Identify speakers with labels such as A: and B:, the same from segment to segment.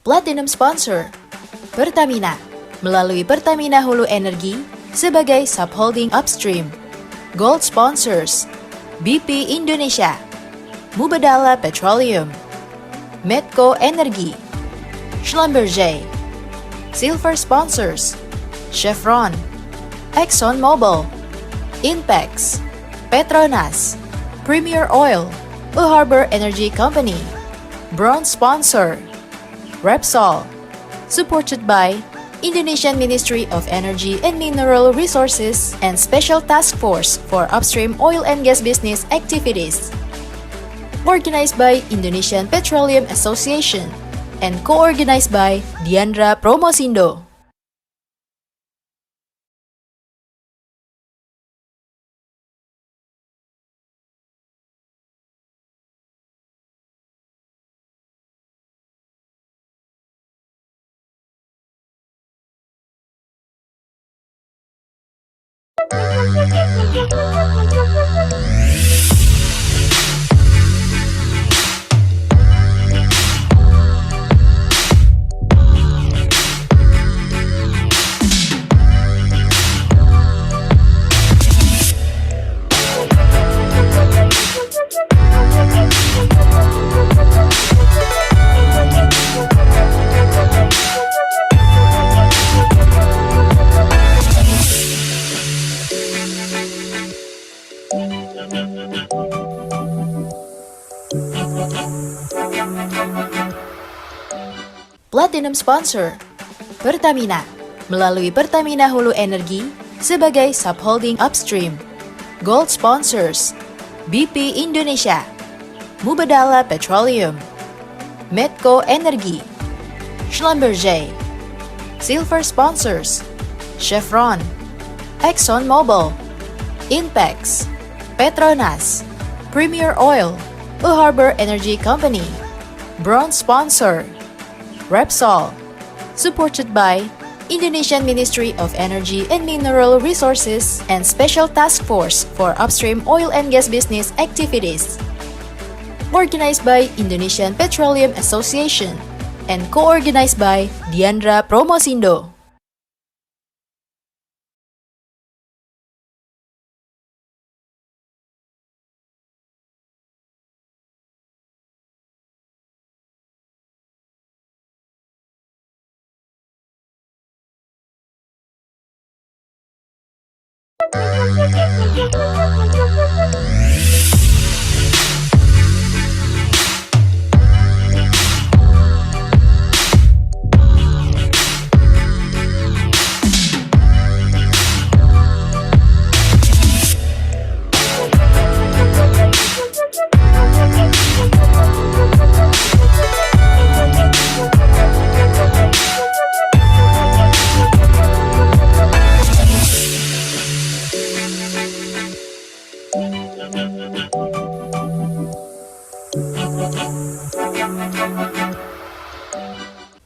A: Platinum sponsor Pertamina melalui Pertamina Hulu Energi sebagai subholding upstream. Gold sponsors BP Indonesia, Mubadala Petroleum, Medco Energi, Schlumberger. Silver sponsors Chevron, ExxonMobil, Inpex, Petronas, Premier Oil, A Harbor Energy Company. Bronze sponsor Repsol, supported by Indonesian Ministry of Energy and Mineral Resources and Special Task Force for Upstream Oil and Gas Business Activities. Organized by Indonesian Petroleum Association and co-organized by Diandra Promosindo. Platinum sponsor Pertamina melalui Pertamina Hulu Energi sebagai subholding upstream. Gold sponsors BP Indonesia, Mubadala Petroleum, Medco Energi, Schlumberger. Silver sponsors Chevron, ExxonMobil, Inpex, Petronas, Premier Oil, A Harbor Energy Company. Bronze sponsor Repsol, supported by Indonesian Ministry of Energy and Mineral Resources and Special Task Force for Upstream Oil and Gas Business Activities. Organized by Indonesian Petroleum Association and co-organized by Diandra Promosindo.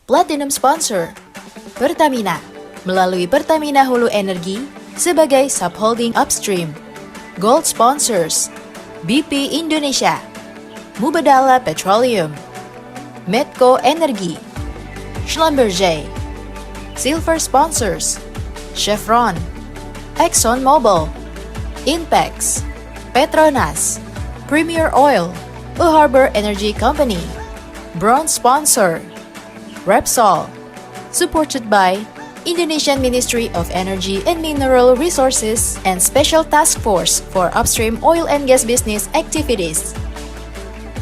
A: Platinum sponsor Pertamina melalui Pertamina Hulu Energi sebagai subholding upstream. Gold sponsors BP Indonesia, Mubadala Petroleum, Medco Energi, Schlumberger. Silver sponsors Chevron, ExxonMobil, Inpex, Petronas, Premier Oil, A Harbor Energy Company. Bronze sponsor Repsol, supported by Indonesian Ministry of Energy and Mineral Resources and Special Task Force for Upstream Oil and Gas Business Activities.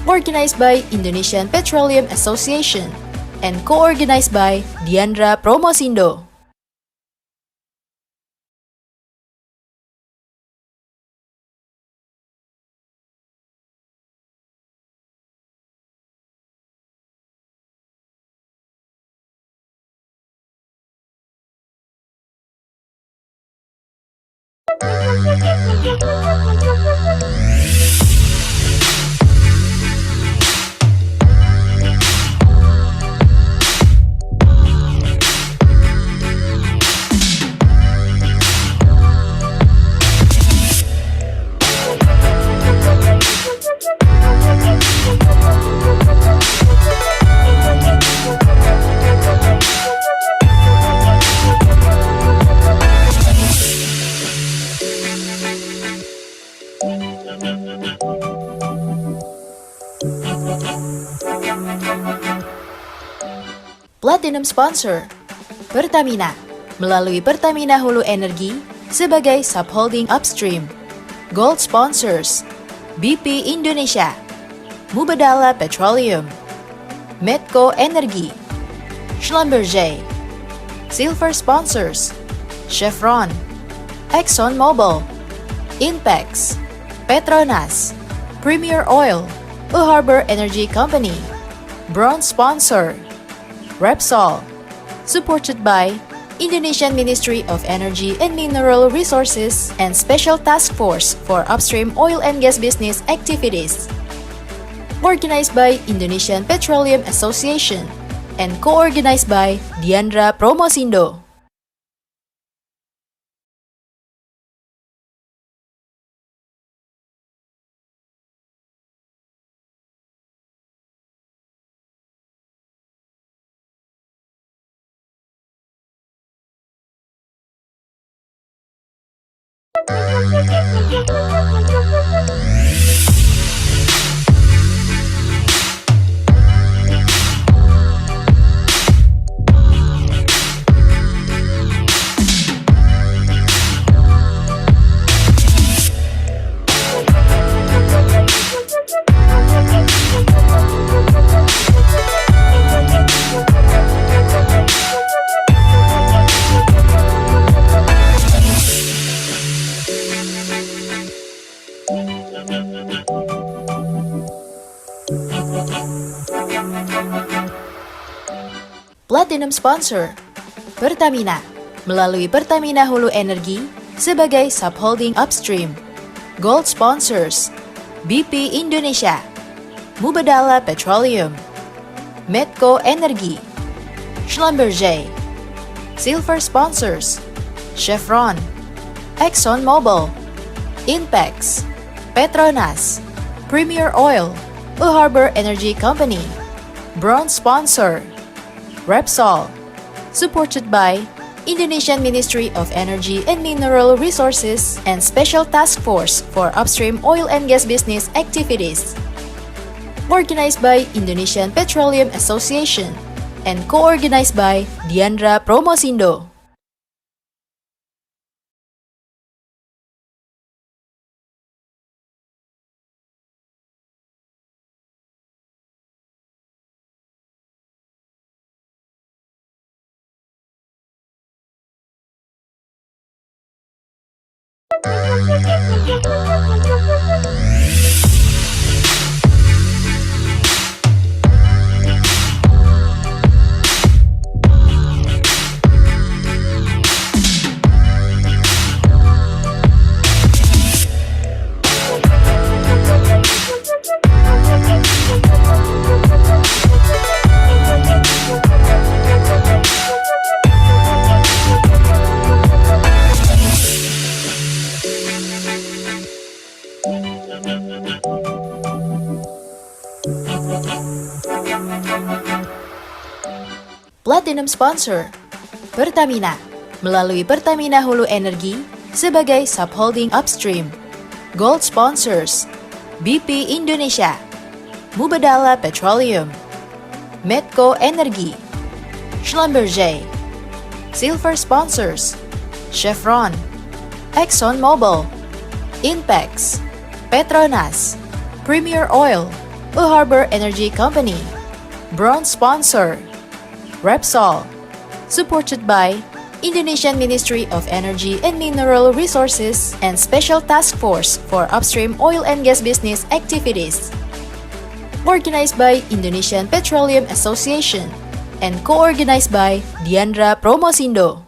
A: Organized by Indonesian Petroleum Association and co-organized by Diandra Promosindo. Platinum sponsor Pertamina melalui Pertamina Hulu Energi sebagai subholding upstream. Gold sponsors BP Indonesia, Mubadala Petroleum, Medco Energi, Schlumberger. Silver sponsors Chevron, ExxonMobil, Inpex, Petronas, Premier Oil, a Harbor Energy Company. Bronze sponsor Repsol, supported by Indonesian Ministry of Energy and Mineral Resources and Special Task Force for Upstream Oil and Gas Business Activities. Organized by Indonesian Petroleum Association and co-organized by Diandra Promosindo. Platinum sponsor Pertamina melalui Pertamina Hulu Energi sebagai subholding upstream. Gold sponsors BP Indonesia, Mubadala Petroleum, Medco Energi, Schlumberger. Silver sponsors Chevron, ExxonMobil, Inpex, Petronas, Premier Oil, a Harbor Energy Company. Bronze sponsor Repsol, supported by Indonesian Ministry of Energy and Mineral Resources and Special Task Force for Upstream Oil and Gas Business Activities. Organized by Indonesian Petroleum Association and co-organized by Diandra Promosindo. Platinum sponsor Pertamina melalui Pertamina Hulu Energi sebagai subholding upstream. Gold sponsors BP Indonesia, Mubadala Petroleum, Medco Energi, Schlumberger. Silver sponsors Chevron, ExxonMobil, Inpex, Petronas, Premier Oil, a Harbor Energy Company. Bronze sponsor Repsol, supported by Indonesian Ministry of Energy and Mineral Resources and Special Task Force for Upstream Oil and Gas Business Activities. Organized by Indonesian Petroleum Association and co-organized by Diandra Promosindo.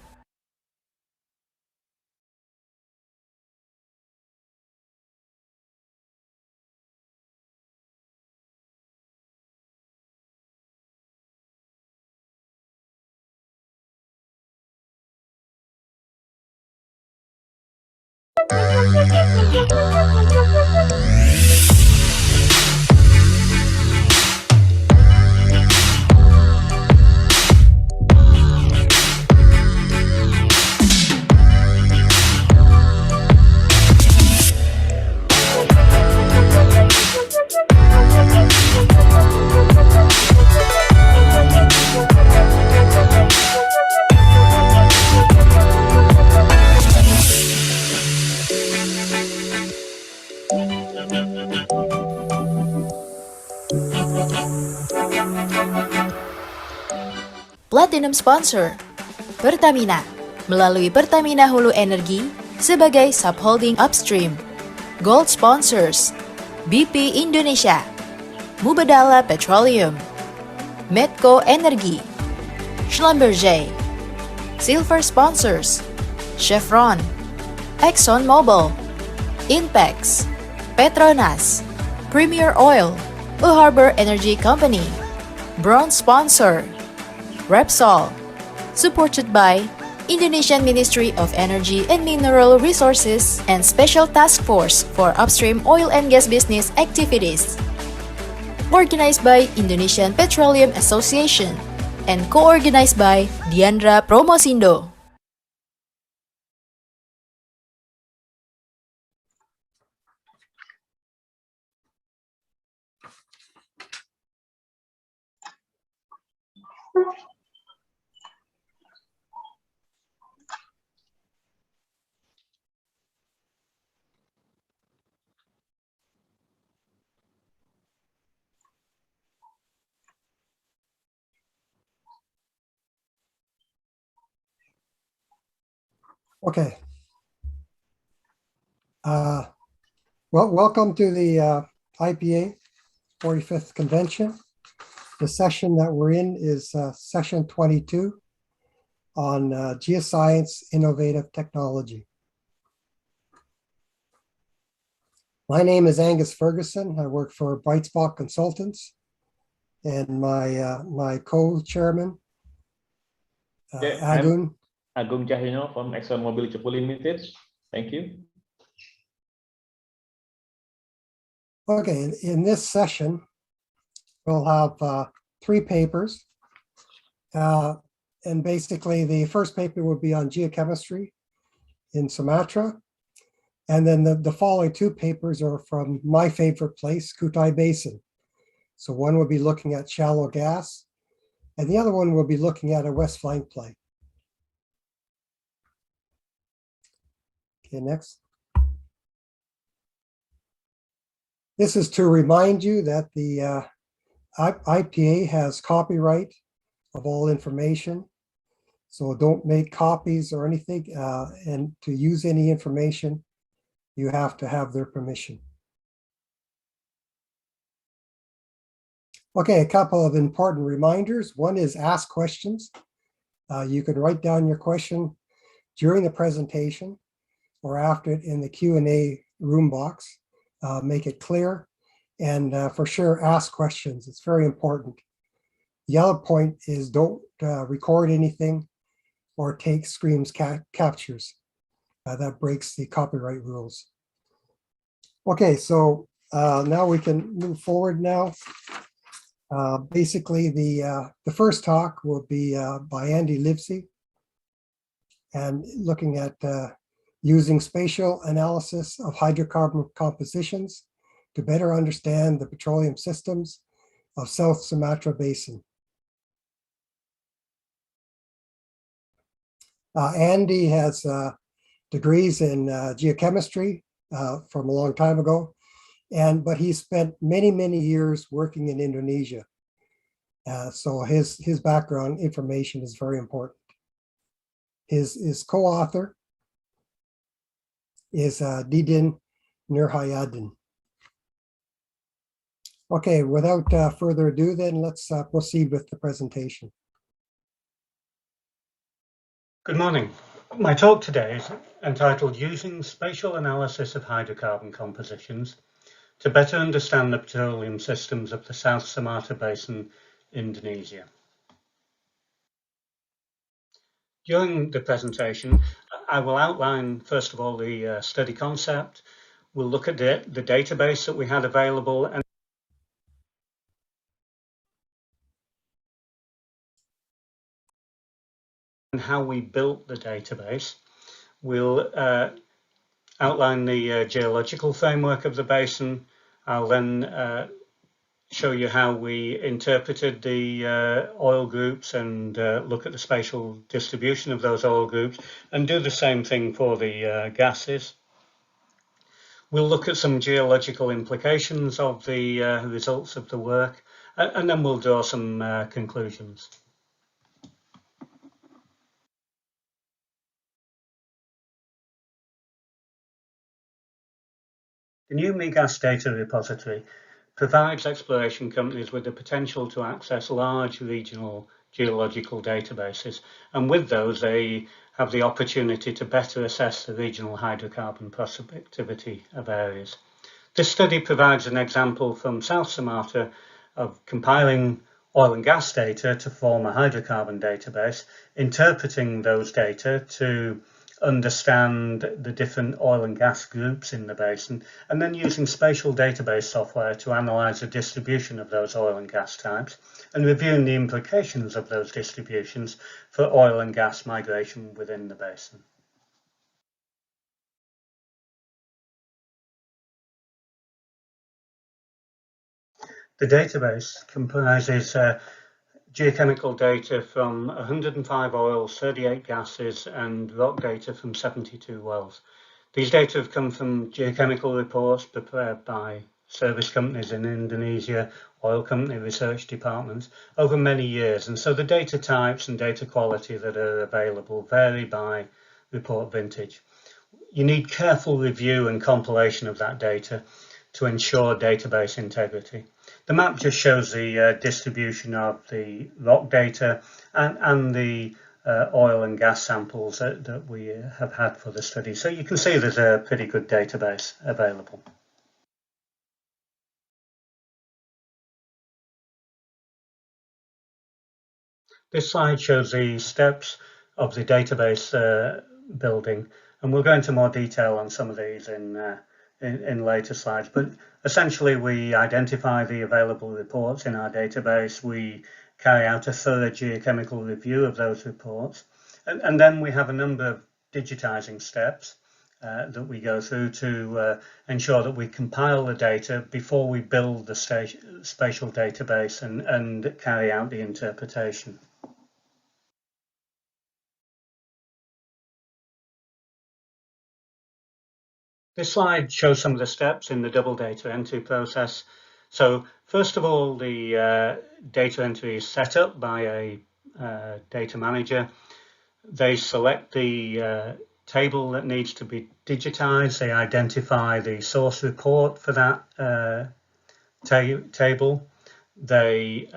A: Platinum sponsor Pertamina melalui Pertamina Hulu Energi sebagai subholding upstream. Gold sponsors BP Indonesia, Mubadala Petroleum, Medco Energi, Schlumberger. Silver sponsors Chevron, ExxonMobil, Inpex, Petronas, Premier Oil, A Harbor Energy Company. Bronze sponsor Repsol, supported by Indonesian Ministry of Energy and Mineral Resources and Special Task Force for Upstream Oil and Gas Business Activities. Organized by Indonesian Petroleum Association and co-organized by Diandra Promosindo.
B: Okay. Well, welcome to the IPA 45th Convention. The session that we're in is session 22 on Geoscience Innovative Technology. My name is Angus Ferguson. I work for Bright Spot Consultants, and my co-chairman, Agun.
C: Agung Cahyano from ExxonMobil Cepu Limited. Thank you.
B: Okay, in this session, we'll have 3 papers. And basically, the first paper will be on geochemistry in Sumatra. And then the following 2 papers are from my favorite place, Kutai Basin. So one will be looking at shallow gas, and the other one will be looking at a west flank play. Okay, next. This is to remind you that the IPA has copyright of all information. So don't make copies or anything, and to use any information, you have to have their permission. Okay, a couple of important reminders. One is ask questions. You can write down your question during the presentation or after it in the Q&A room box. Make it clear, and for sure ask questions. It's very important. The other point is don't record anything or take screens captures. That breaks the copyright rules. Okay, so now we can move forward now. Basically, the first talk will be by Andy Livesey, and looking at using spatial analysis of hydrocarbon compositions to better understand the petroleum systems of South Sumatra Basin. Andy has degrees in geochemistry from a long time ago, but he spent many years working in Indonesia. So his background information is very important. His co-author is Didin Nurhayadin. Okay, without further ado, then let's proceed with the presentation.
D: Good morning. My talk today is entitled Using Spatial Analysis of Hydrocarbon Compositions to Better Understand the Petroleum Systems of the South Sumatra Basin, Indonesia. During the presentation, I will outline, first of all, the study concept. We'll look at the database that we had available and how we built the database. We'll outline the geological framework of the basin. I'll then show you how we interpreted the oil groups and look at the spatial distribution of those oil groups, and do the same thing for the gases. We'll look at some geological implications of the results of the work, and then we'll draw some conclusions. The new MIGAS data repository provides exploration companies with the potential to access large regional geological databases, and with those they have the opportunity to better assess the regional hydrocarbon prospectivity of areas. This study provides an example from South Sumatra of compiling oil and gas data to form a hydrocarbon database, interpreting those data to understand the different oil and gas groups in the basin, and then using spatial database software to analyze the distribution of those oil and gas types and reviewing the implications of those distributions for oil and gas migration within the basin. The database comprises geochemical data from 105 oils, 38 gases, and rock data from 72 wells. These data have come from geochemical reports prepared by service companies in Indonesia, oil company research departments over many years, and so the data types and data quality that are available vary by report vintage. You need careful review and compilation of that data to ensure database integrity. The map just shows the distribution of the rock data and the oil and gas samples that we have had for the study. So you can see there's a pretty good database available. This slide shows the steps of the database building, and we'll go into more detail on some of these in later slides, but essentially we identify the available reports in our database, we carry out a thorough geochemical review of those reports, and then we have a number of digitizing steps that we go through to ensure that we compile the data before we build the spatial database and carry out the interpretation. This slide shows some of the steps in the double data entry process. So first of all, the data entry is set up by a data manager. They select the table that needs to be digitized. They identify the source report for that table. They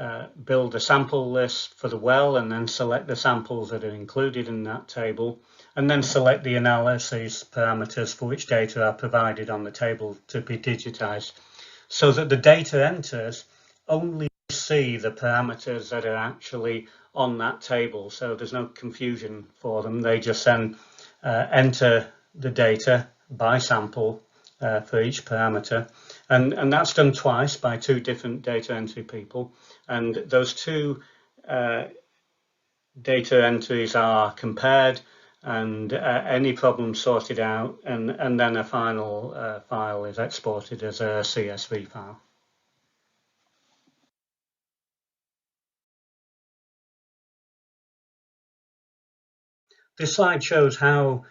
D: build a sample list for the well and then select the samples that are included in that table, and then select the analysis parameters for which data are provided on the table to be digitized, so that the data enters only see the parameters that are actually on that table. So there's no confusion for them. They just then enter the data by sample for each parameter. And that's done twice by two different data entry people. And those two data entries are compared and any problem sorted out, and then a final file is exported as a CSV file. This slide shows how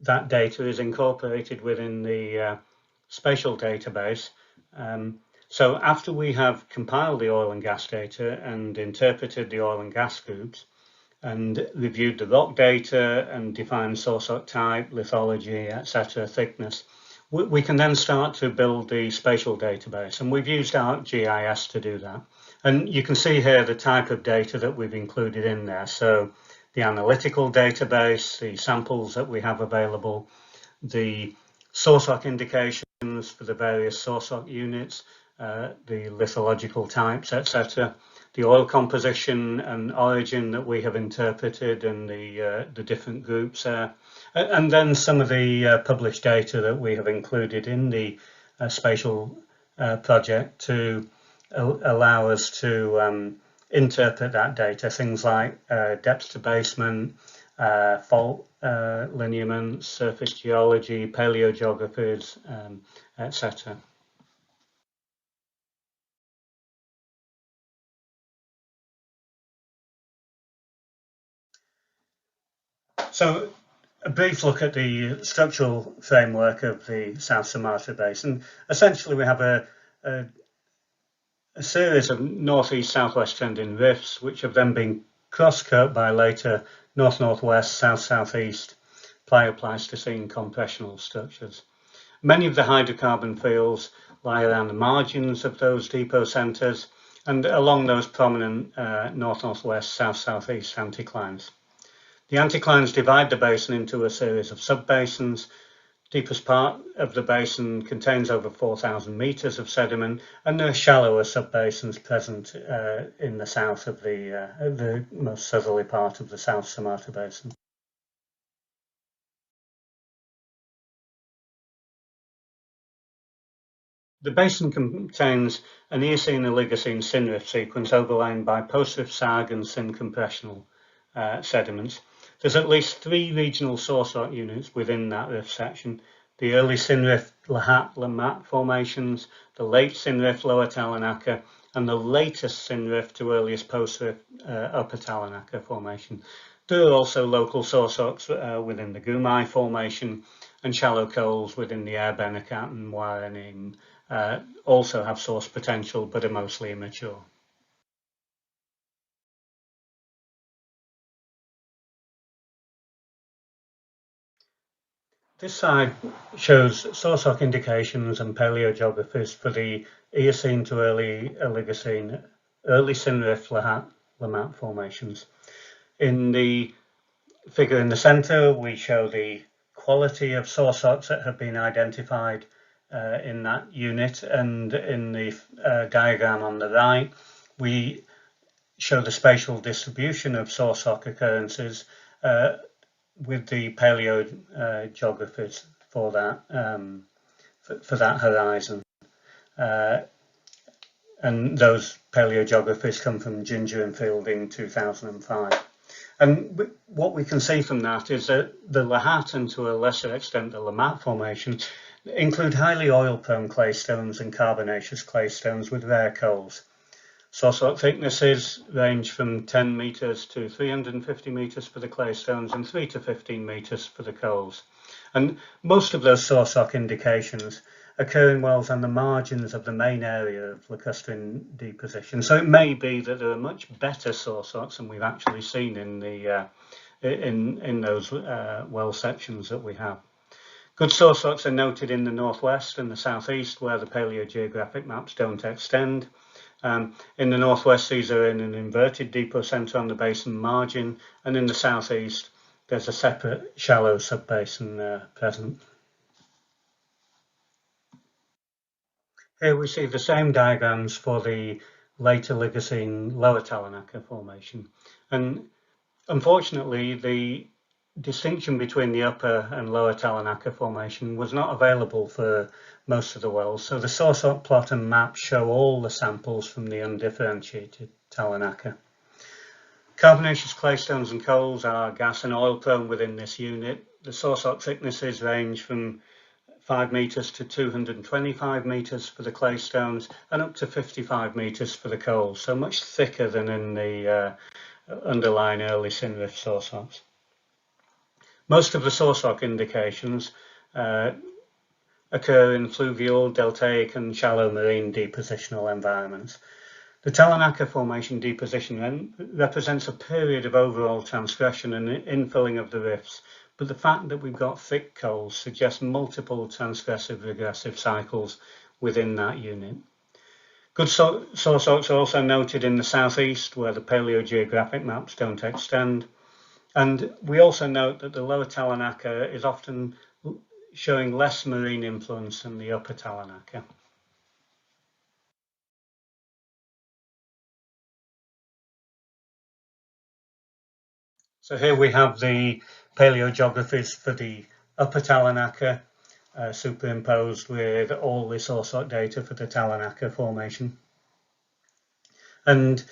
D: that data is incorporated within the spatial database. So after we have compiled the oil and gas data and interpreted the oil and gas groups and reviewed the rock data and defined source rock type, lithology, etc., thickness, we can then start to build the spatial database, and we've used ArcGIS to do that. And you can see here the type of data that we've included in there. So the analytical database, the samples that we have available, the source rock indications for the various source rock units, the lithological types, etc., the oil composition and origin that we have interpreted, and the different groups there, and then some of the published data that we have included in the spatial project to allow us to interpret that data, things like depth to basement, fault lineaments, surface geology, paleogeographies, etc. So a brief look at the structural framework of the South Sumatra Basin. Essentially, we have a a series of northeast-southwest trending rifts, which have then been cross-cut by later north-northwest, south-southeast plio-Pleistocene compressional structures. Many of the hydrocarbon fields lie around the margins of those depot centres and along those prominent north-northwest, south-southeast anticlines. The anticlines divide the basin into a series of subbasins. Deepest part of the basin contains over 4,000 metres of sediment, and there are shallower subbasins present in the south of the most southerly part of the South Sumatra Basin. The basin contains an Eocene-Oligocene synrift sequence overlain by post-rift sag and syn compressional sediments. There's at least 3 regional source rock units within that rift section: the early synrift Lahat-Lammat formations, the late synrift Lower Talanaka, and the latest synrift to earliest post-rift Upper Talanaka formation. There are also local source rocks within the Gumai formation, and shallow coals within the Erbenakat and Warenim also have source potential but are mostly immature. This slide shows source rock indications and paleogeographies for the Eocene to early Oligocene, early synrift Lahat-Lammat formations. In the figure in the centre, we show the quality of source rocks that have been identified in that unit, and in the diagram on the right, we show the spatial distribution of source rock occurrences with the paleogeographies for that horizon. And those paleogeographies come from Ginger and Fielding 2005. And what we can see from that is that the Lahat, and to a lesser extent the Lammat formation, include highly oil-prone claystones and carbonaceous claystones with rare coals. Source rock thicknesses range from 10 metres to 350 metres for the claystones and 3 to 15 metres for the coals. And most of those source rock indications occur in wells on the margins of the main area of lacustrine deposition. So it may be that there are much better source rocks than we've actually seen in the in those well sections that we have. Good source rocks are noted in the northwest and the southeast, where the paleogeographic maps don't extend. In the northwest, these are in an inverted depot centre on the basin margin, and in the southeast, there's a separate shallow subbasin present. Here we see the same diagrams for the later Oligocene Lower Talanaka formation, and unfortunately the distinction between the upper and lower Talanaka formation was not available for most of the wells, so the source rock plot and map show all the samples from the undifferentiated Talanaka. Carbonaceous claystones and coals are gas and oil prone within this unit. The source rock thicknesses range from 5 metres to 225 metres for the claystones and up to 55 metres for the coals, so much thicker than in the underlying early synrift source rocks. Most of the source rock indications occur in fluvial, deltaic and shallow marine depositional environments. The Talanaka formation deposition represents a period of overall transgression and infilling of the rifts, but the fact that we've got thick coals suggests multiple transgressive regressive cycles within that unit. Good source rocks are also noted in the southeast, where the paleogeographic maps don't extend. And we also note that the lower Talanaka is often showing less marine influence than the upper Talanaka. So here we have the paleogeographies for the upper Talanaka superimposed with all the source rock data for the Talanaka formation. And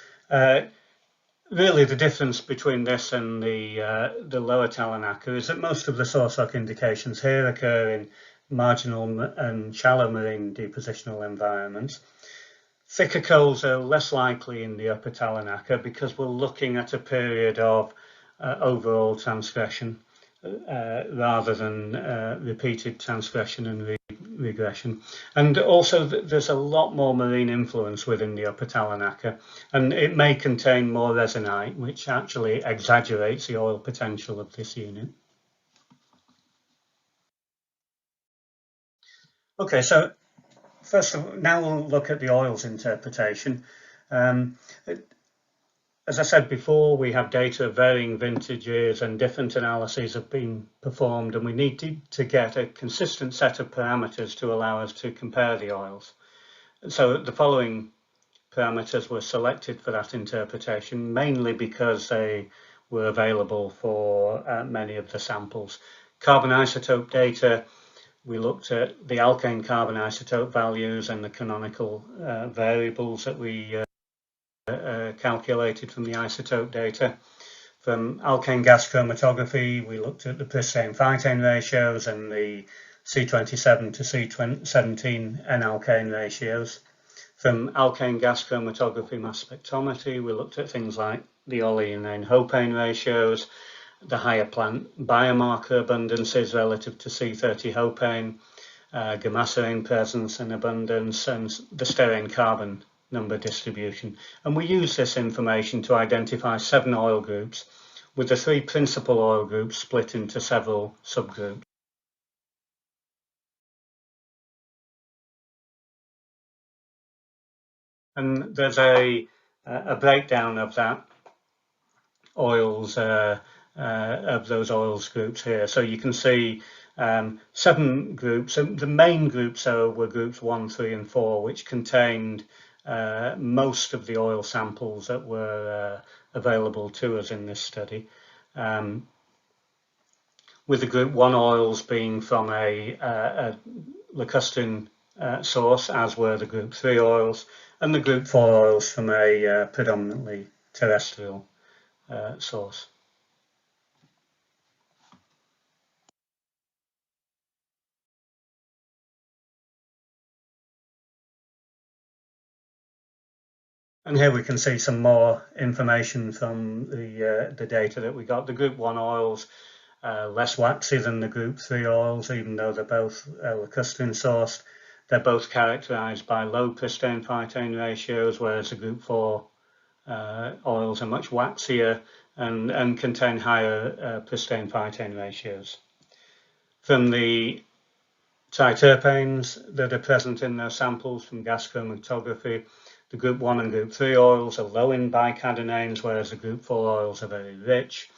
D: really, the difference between this and the lower Talanaka is that most of the source rock indications here occur in marginal and shallow marine depositional environments. Thicker coals are less likely in the upper Talanaka because we're looking at a period of overall transgression rather than repeated transgression and regression. And also there's a lot more marine influence within the upper Talanaka, and it may contain more resinite, which actually exaggerates the oil potential of this unit. Okay, so first of all, now we'll look at the oil's interpretation. As I said before, we have data of varying vintages and different analyses have been performed, and we need to get a consistent set of parameters to allow us to compare the oils. So the following parameters were selected for that interpretation, mainly because they were available for many of the samples. Carbon isotope data, we looked at the alkane carbon isotope values and the canonical variables that we calculated from the isotope data. From alkane gas chromatography, we looked at the pristane phytane ratios and the C27 to C17 N-alkane ratios. From alkane gas chromatography mass spectrometry, we looked at things like the oleanine-hopane ratios, the higher plant biomarker abundances relative to C30-hopane, gamasserine presence and abundance, and the sterane carbon number distribution. And we use this information to identify 7 oil groups, with the 3 principal oil groups split into several subgroups. And there's a breakdown of that oils, of those oils groups here. So you can see 7 groups. The main groups were groups 1, 3 and 4, which contained most of the oil samples that were available to us in this study, with the group 1 oils being from a lacustrine source, as were the group 3 oils, and the group 4 oils from a predominantly terrestrial source. And here we can see some more information from the data that we got. The group 1 oils less waxy than the group 3 oils, even though they're both lacustrine sourced. They're both characterized by low pristane phytane ratios, whereas the group 4 oils are much waxier and contain higher pristane phytane ratios. From the triterpenes that are present in those samples from gas chromatography, the group 1 and group 3 oils are low in bicadinanes, whereas the group 4 oils are very rich.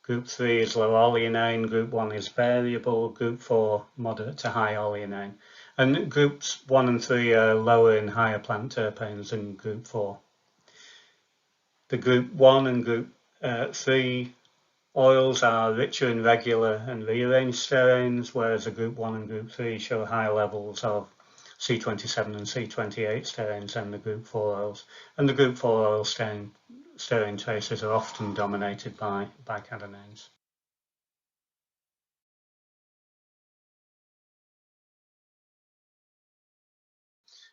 D: Group 3 is low oleanine, group 1 is variable, group 4 moderate to high oleanine. And groups 1 and 3 are lower in higher plant terpenes than group 4. The group 1 and group 3 oils are richer in regular and rearranged steranes, whereas the group 1 and group 3 show higher levels of C27 and C28 steranes than the group 4 oils. And the group 4 oil sterane traces are often dominated by bicadinanes.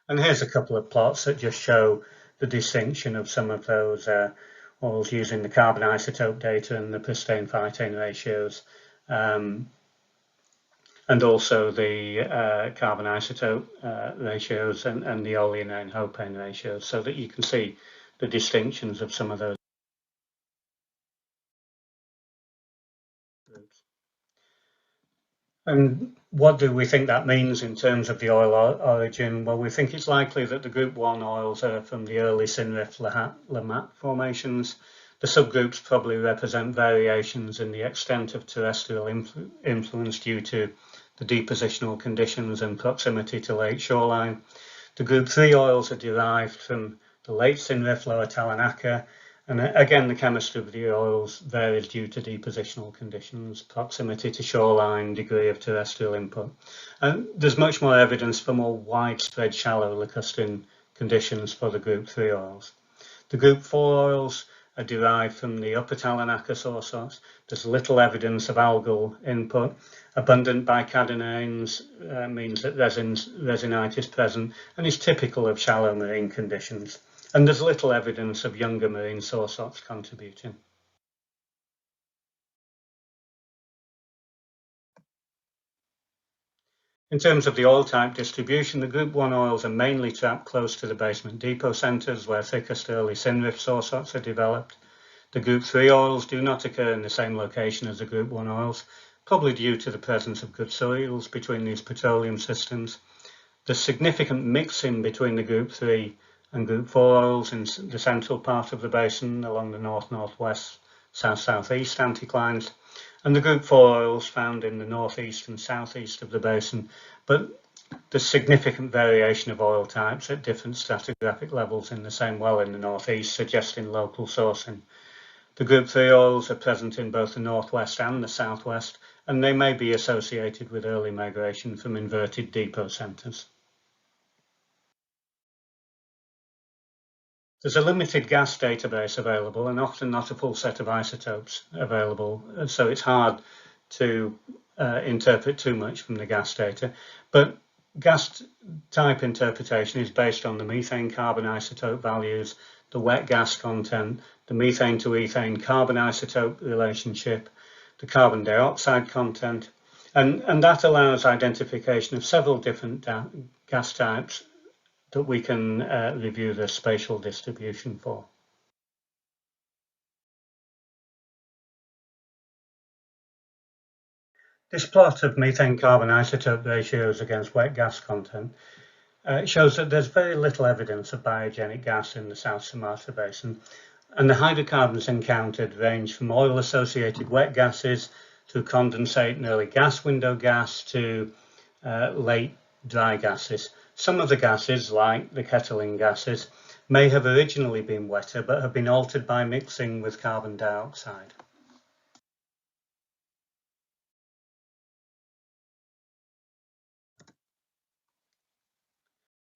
D: And here's a couple of plots that just show the distinction of some of those oils using the carbon isotope data and the pristane phytane ratios, and also the carbon isotope ratios and the oleanine-hopane ratios, so that you can see the distinctions of some of those groups. And what do we think that means in terms of the oil origin? Well, we think it's likely that the group 1 oils are from the early Sinrif-Lamat formations. The subgroups probably represent variations in the extent of terrestrial influence due to the depositional conditions and proximity to lake shoreline. The group 3 oils are derived from the late Sinrif Lower Talanaka, and again the chemistry of the oils varies due to depositional conditions, proximity to shoreline, degree of terrestrial input. And there's much more evidence for more widespread shallow lacustrine conditions for the group 3 oils. The group 4 oils are derived from the upper Talanaka source. There's little evidence of algal input. Abundant bicadinanes means that resinite is present and is typical of shallow marine conditions. And there's little evidence of younger marine source ops contributing. In terms of the oil type distribution, the Group 1 oils are mainly trapped close to the basement depot centres where thickest early synrift sources are developed. The Group 3 oils do not occur in the same location as the Group 1 oils, probably due to the presence of good soils between these petroleum systems. There's significant mixing between the Group 3 and Group 4 oils in the central part of the basin along the north-northwest, south-southeast anticlines, and the Group 4 oils found in the northeast and southeast of the basin, but there's significant variation of oil types at different stratigraphic levels in the same well in the northeast, suggesting local sourcing. The Group 3 oils are present in both the northwest and the southwest, and they may be associated with early migration from inverted depot centres. There's a limited gas database available and often not a full set of isotopes available, so it's hard to interpret too much from the gas data. But gas type interpretation is based on the methane carbon isotope values, the wet gas content, the methane to ethane carbon isotope relationship, the carbon dioxide content, and that allows identification of several different gas types that we can review the spatial distribution for. This plot of methane carbon isotope ratios against wet gas content shows that there's very little evidence of biogenic gas in the South Sumatra Basin, and the hydrocarbons encountered range from oil-associated wet gases through condensate and early gas window gas to late dry gases. Some of the gases, like the kettling gases, may have originally been wetter but have been altered by mixing with carbon dioxide.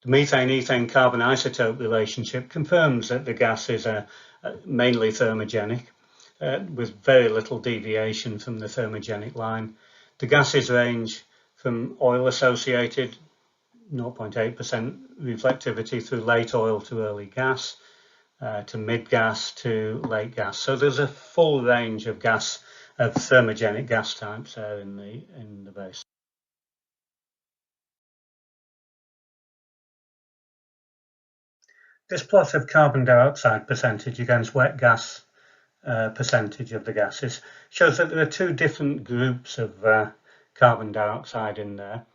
D: The methane-ethane carbon isotope relationship confirms that the gases are mainly thermogenic, with very little deviation from the thermogenic line. The gases range from oil-associated 0.8% reflectivity through late oil to early gas, to mid-gas to late gas. So there's a full range of thermogenic gas types there in the basin. This plot of carbon dioxide percentage against wet gas percentage of the gases shows that there are two different groups of carbon dioxide in there.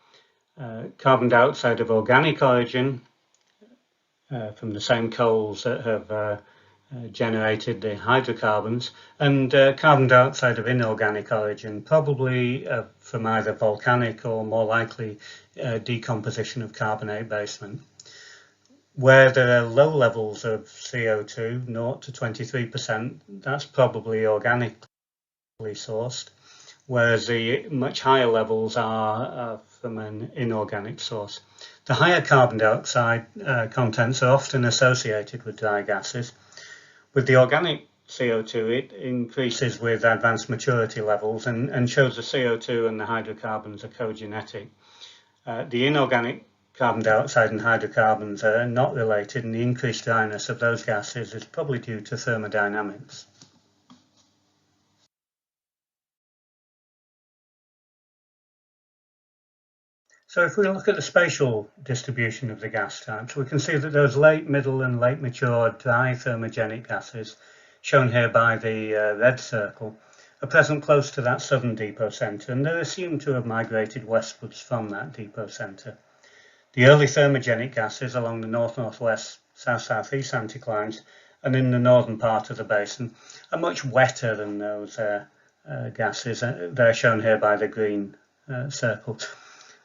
D: Carbon dioxide of organic origin from the same coals that have generated the hydrocarbons, and carbon dioxide of inorganic origin, probably from either volcanic or more likely decomposition of carbonate basement. Where there are low levels of CO2, 0 to 23%, that's probably organically sourced, whereas the much higher levels are from an inorganic source. The higher carbon dioxide contents are often associated with dry gases. With the organic CO2, it increases with advanced maturity levels and shows the CO2 and the hydrocarbons are cogenetic. The inorganic carbon dioxide and hydrocarbons are not related, and the increased dryness of those gases is probably due to thermodynamics. So if we look at the spatial distribution of the gas types, we can see that those late, middle and late mature dry thermogenic gases, shown here by the red circle, are present close to that southern depot centre, and they're assumed to have migrated westwards from that depot centre. The early thermogenic gases along the north-northwest, south-southeast anticlines and in the northern part of the basin are much wetter than those gases. They're shown here by the green circle.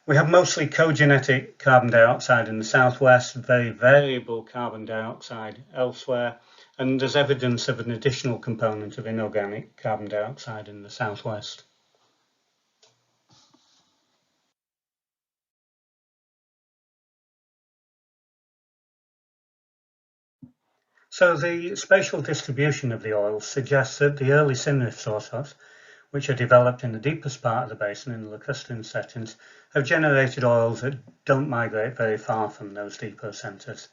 D: We have mostly cogenetic carbon dioxide in the southwest, very variable carbon dioxide elsewhere, and there's evidence of an additional component of inorganic carbon dioxide in the southwest. So the spatial distribution of the oils suggests that the early synrift sources, which are developed in the deepest part of the basin in the lacustrine settings, have generated oils that don't migrate very far from those depot centres.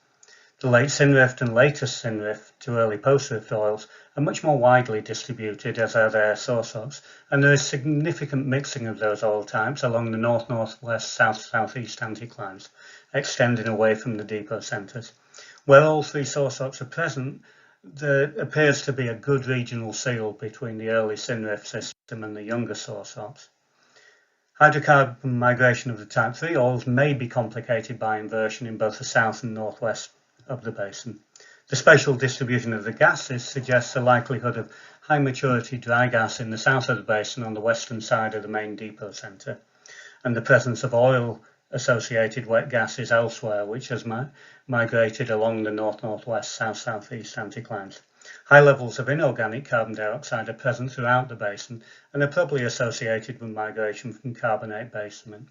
D: The late synrift and latest synrift to early post-rift oils are much more widely distributed, as are their source rocks, and there is significant mixing of those oil types along the north-northwest, south-southeast anticlines, extending away from the depot centres. Where all three source rocks are present, there appears to be a good regional seal between the early synrift system and the younger source rocks. Hydrocarbon migration of the type 3 oils may be complicated by inversion in both the south and northwest of the basin. The spatial distribution of the gases suggests the likelihood of high maturity dry gas in the south of the basin on the western side of the main depot centre, and the presence of oil associated wet gases elsewhere, which has migrated along the north-northwest, south-southeast anticlines. High levels of inorganic carbon dioxide are present throughout the basin and are probably associated with migration from carbonate basement.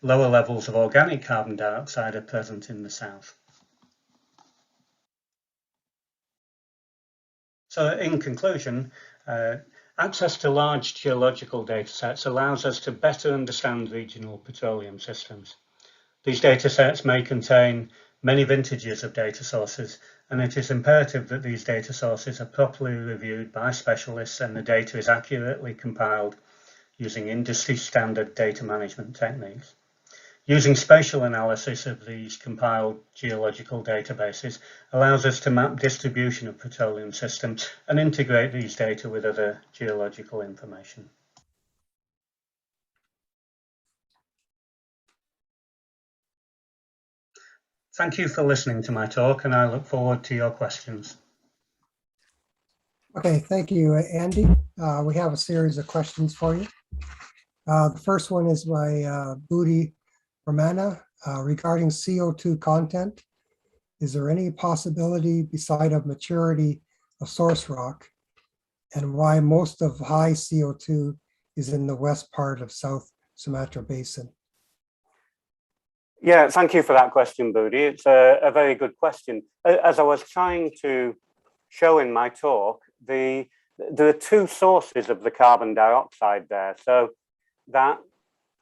D: Lower levels of organic carbon dioxide are present in the south. So in conclusion, access to large geological datasets allows us to better understand regional petroleum systems. These datasets may contain many vintages of data sources, and it is imperative that these data sources are properly reviewed by specialists and the data is accurately compiled using industry standard data management techniques. Using spatial analysis of these compiled geological databases allows us to map distribution of petroleum systems and integrate these data with other geological information. Thank you for listening to my talk, and I look forward to your questions.
B: Okay, thank you, Andy. We have a series of questions for you. The first one is by Budi Ramana regarding CO2 content. Is there any possibility beside of maturity of source rock, and why most of high CO2 is in the west part of South Sumatra Basin?
E: Yeah, thank you for that question, Budi. It's a very good question. As I was trying to show in my talk, there are two sources of the carbon dioxide there. So that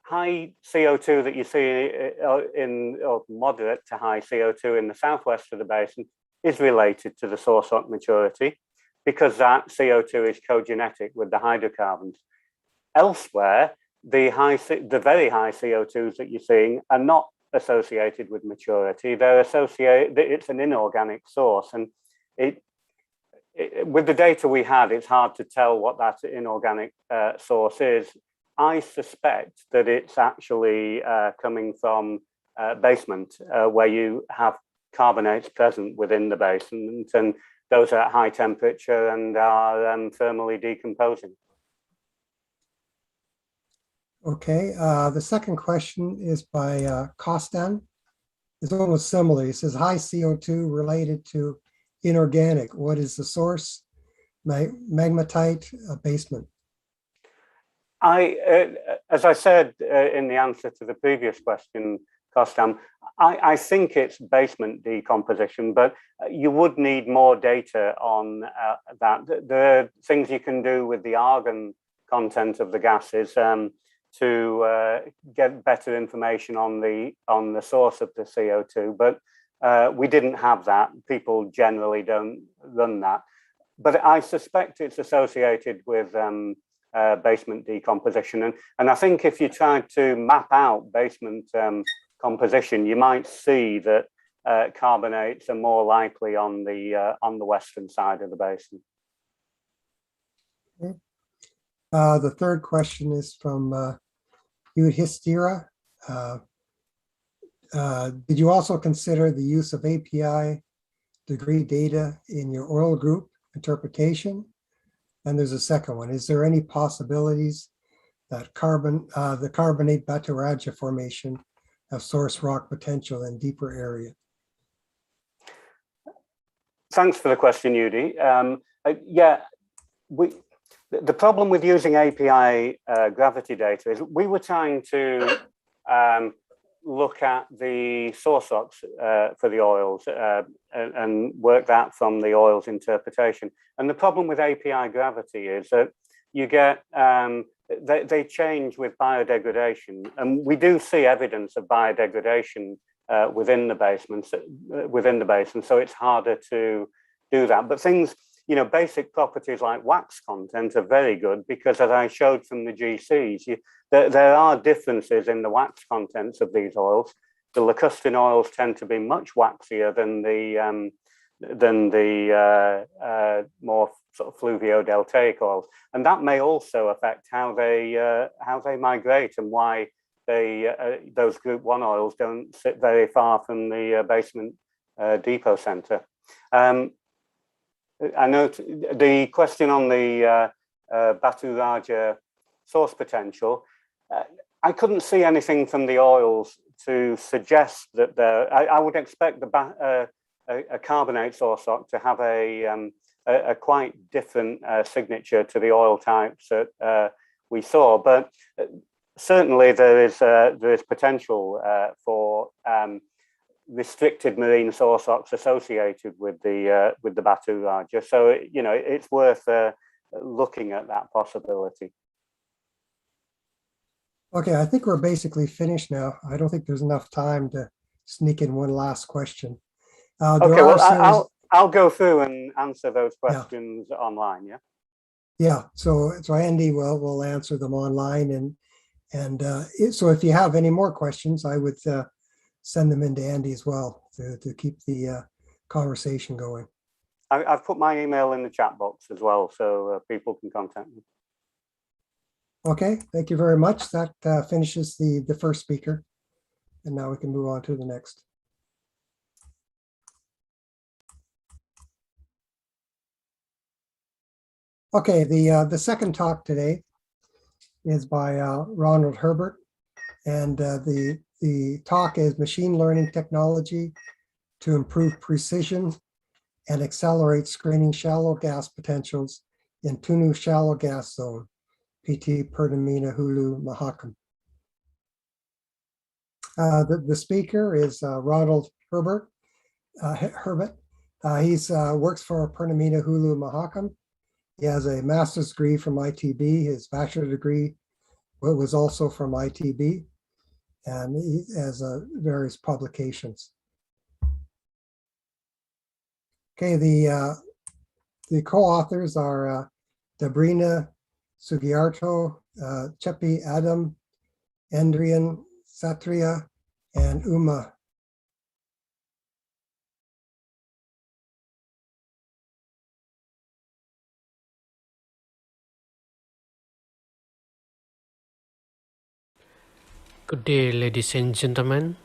E: high CO2 that you see or moderate to high CO2 in the southwest of the basin is related to the source rock maturity, because that CO2 is cogenetic with the hydrocarbons. Elsewhere, the very high CO2s that you're seeing are not associated with maturity. They're associated, it's an inorganic source, and with the data we had, it's hard to tell what that inorganic source is. I suspect that it's actually coming from basement, where you have carbonates present within the basin, and those are at high temperature and are thermally decomposing.
B: Okay, the second question is by Kostan. It's almost similar. He says, high CO2 related to inorganic. What is the source? Magmatite, basement.
E: As I said in the answer to the previous question, Kostan, I think it's basement decomposition, but you would need more data on that. There are things you can do with the argon content of the gases to get better information on the source of the CO2, but we didn't have that. People generally don't run that, but I suspect it's associated with basement decomposition, and I think if you tried to map out basement composition, you might see that carbonates are more likely on the western side of the basin.
B: Okay. The third question is from Histira. Did you also consider the use of API degree data in your oil group interpretation? And there's a second one. Is there any possibilities that the carbonate Baturaja formation have source rock potential in deeper area?
E: Thanks for the question, Yudi. Yeah, the problem with using API gravity data is we were trying to look at the source rocks for the oils and work that from the oils interpretation. And the problem with API gravity is that you get, they change with biodegradation. And we do see evidence of biodegradation within the basin, so it's harder to do that. But things, basic properties like wax content are very good, because as I showed from the GCs, there are differences in the wax contents of these oils. The lacustrine oils tend to be much waxier than the more sort of fluvio-deltaic oils, and that may also affect how they migrate, and why those Group 1 oils don't sit very far from the basement depot center. I note the question on the Batu Raja source potential. I couldn't see anything from the oils to suggest that I would expect a carbonate source rock to have a quite different signature to the oil types that we saw, but certainly there is potential for restricted marine source rocks associated with the Batu Raja. So it's worth looking at that possibility.
B: Okay, I think we're basically finished now. I don't think there's enough time to sneak in one last question.
E: Okay, well, I'll go through and answer those questions online. Yeah.
B: Yeah. So Andy will answer them online, and so if you have any more questions, I would send them into Andy as well to keep the conversation going.
E: I've put my email in the chat box as well, so people can contact me.
B: Okay, thank you very much. That finishes the first speaker, and now we can move on to the next. Okay, the second talk today is by Ronald Herbert, and the talk is Machine Learning Technology to Improve Precision and Accelerate Screening Shallow Gas Potentials in Tunu Shallow Gas Zone, PT Pertamina Hulu Mahakam. The speaker is Ronald Herbert. He works for Pertamina Hulu Mahakam. He has a master's degree from ITB. His bachelor degree was also from ITB, and he has various publications. Okay, the co-authors are Debrina Sugiarto, Chepi Adam, Andrian Satria, and Uma.
F: Good day, ladies and gentlemen.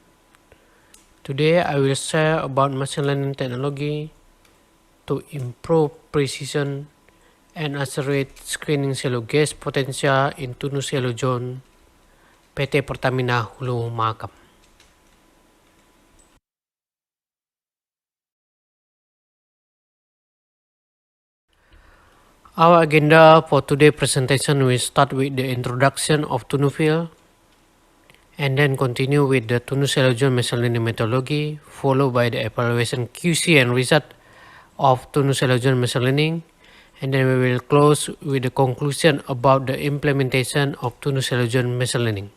F: Today I will share about machine learning technology to improve precision and accelerate screening shallow gas potential in Tunu Shallow Zone, PT Pertamina Hulu Mahakam. Our agenda for today's presentation will start with the introduction of Tunu field, and then continue with the Tunu Shallow Zone machine learning methodology, followed by the evaluation QC and result of Tunu Shallow Zone machine learning, and then we will close with the conclusion about the implementation of Tunu Shallow Zone machine learning.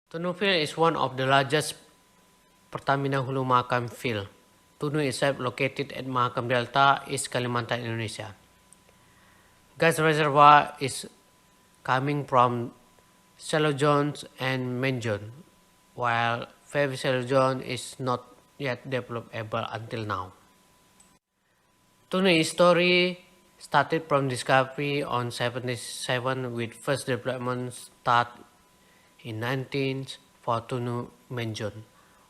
F: Tunu field is one of the largest Pertamina Hulu Mahakam field. Tunu itself located at Mahakam Delta, East Kalimantan, Indonesia. Gas reservoir is coming from shallow zones and main zone, while very shallow zone is not yet developable until now. Tunu history started from discovery on 77, with first development start in 19 for Tunu main zone,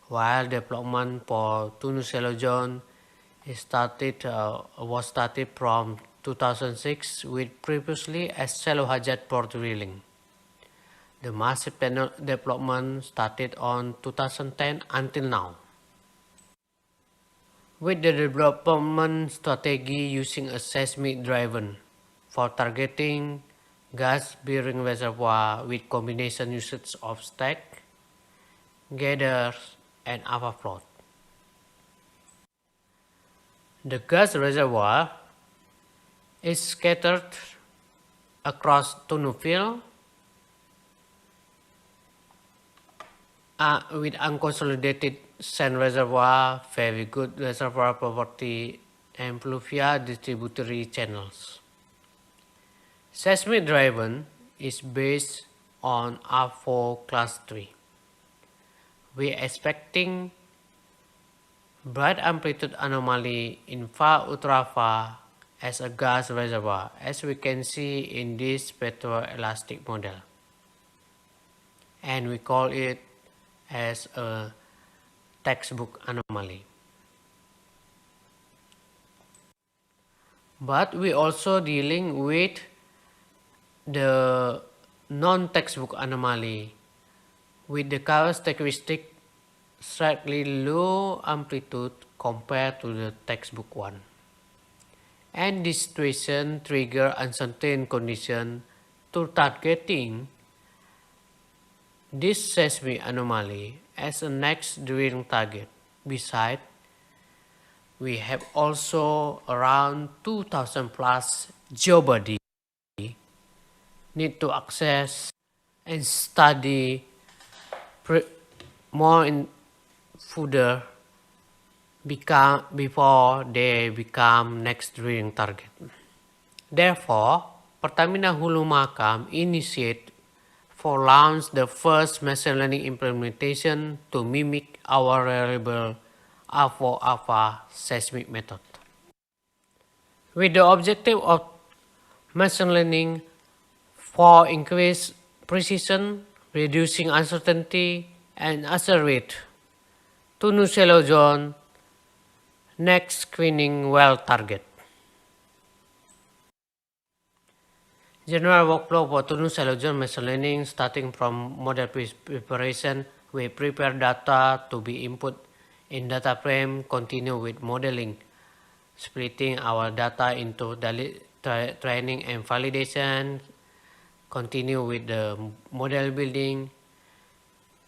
F: while development for Tunu shallow zone was started from 2006, with previously as shallow hazard for drilling. The massive development started on 2010 until now. With the development strategy using a seismic driven for targeting gas-bearing reservoir with combination usage of stack, gathers, and overflow. The gas reservoir is scattered across Tunu field with unconsolidated sand reservoir, very good reservoir property, and pluvia distributary channels. Seismic driven is based on R4 class 3. We are expecting bright amplitude anomaly in far ultrafar as a gas reservoir, as we can see in this petroelastic model, and we call it as a textbook anomaly. But we also dealing with the non-textbook anomaly with the characteristic slightly low amplitude compared to the textbook one. And this situation trigger uncertain condition to targeting this seismic anomaly as a next drilling target. Besides, we have also around 2,000 plus geobody need to access and study more in further before they become next drilling target. Therefore, Pertamina Hulu Mahakam initiate for launch the first machine learning implementation to mimic our reliable R4 alpha seismic method. With the objective of machine learning for increased precision, reducing uncertainty, and accelerate Tunu shallow zone next screening well target. General workflow for Tunu shallow zone machine learning, starting from model preparation. We prepare data to be input in data frame, continue with modeling, splitting our data into training and validation, continue with the model building.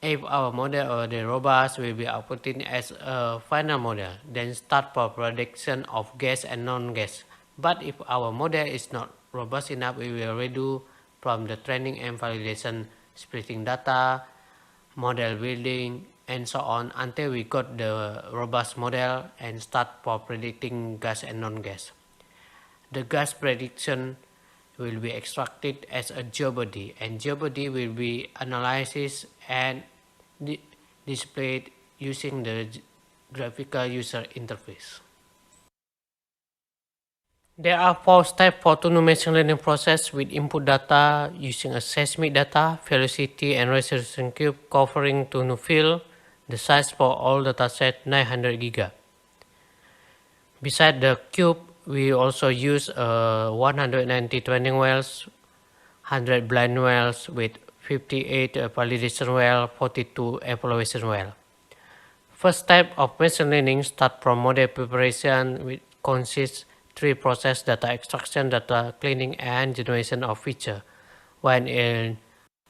F: If our model already robust, we will be outputting as a final model, then start for prediction of gas and non-gas. But if our model is not robust enough, we will redo from the training and validation, splitting data, model building, and so on until we got the robust model and start for predicting gas and non-gas. The gas prediction will be extracted as a geobody, and geobody will be analyzed and displayed using the graphical user interface. There are 4 steps for Tunu machine learning process with input data using a seismic data, velocity and resolution cube covering Tunu field, the size for all dataset 900 giga. Beside the cube, we also use 190 training wells, 100 blind wells with 58 validation well, 42 evaluation well. First step of machine learning start from model preparation, which consists 3 process: data extraction, data cleaning, and generation of feature. When in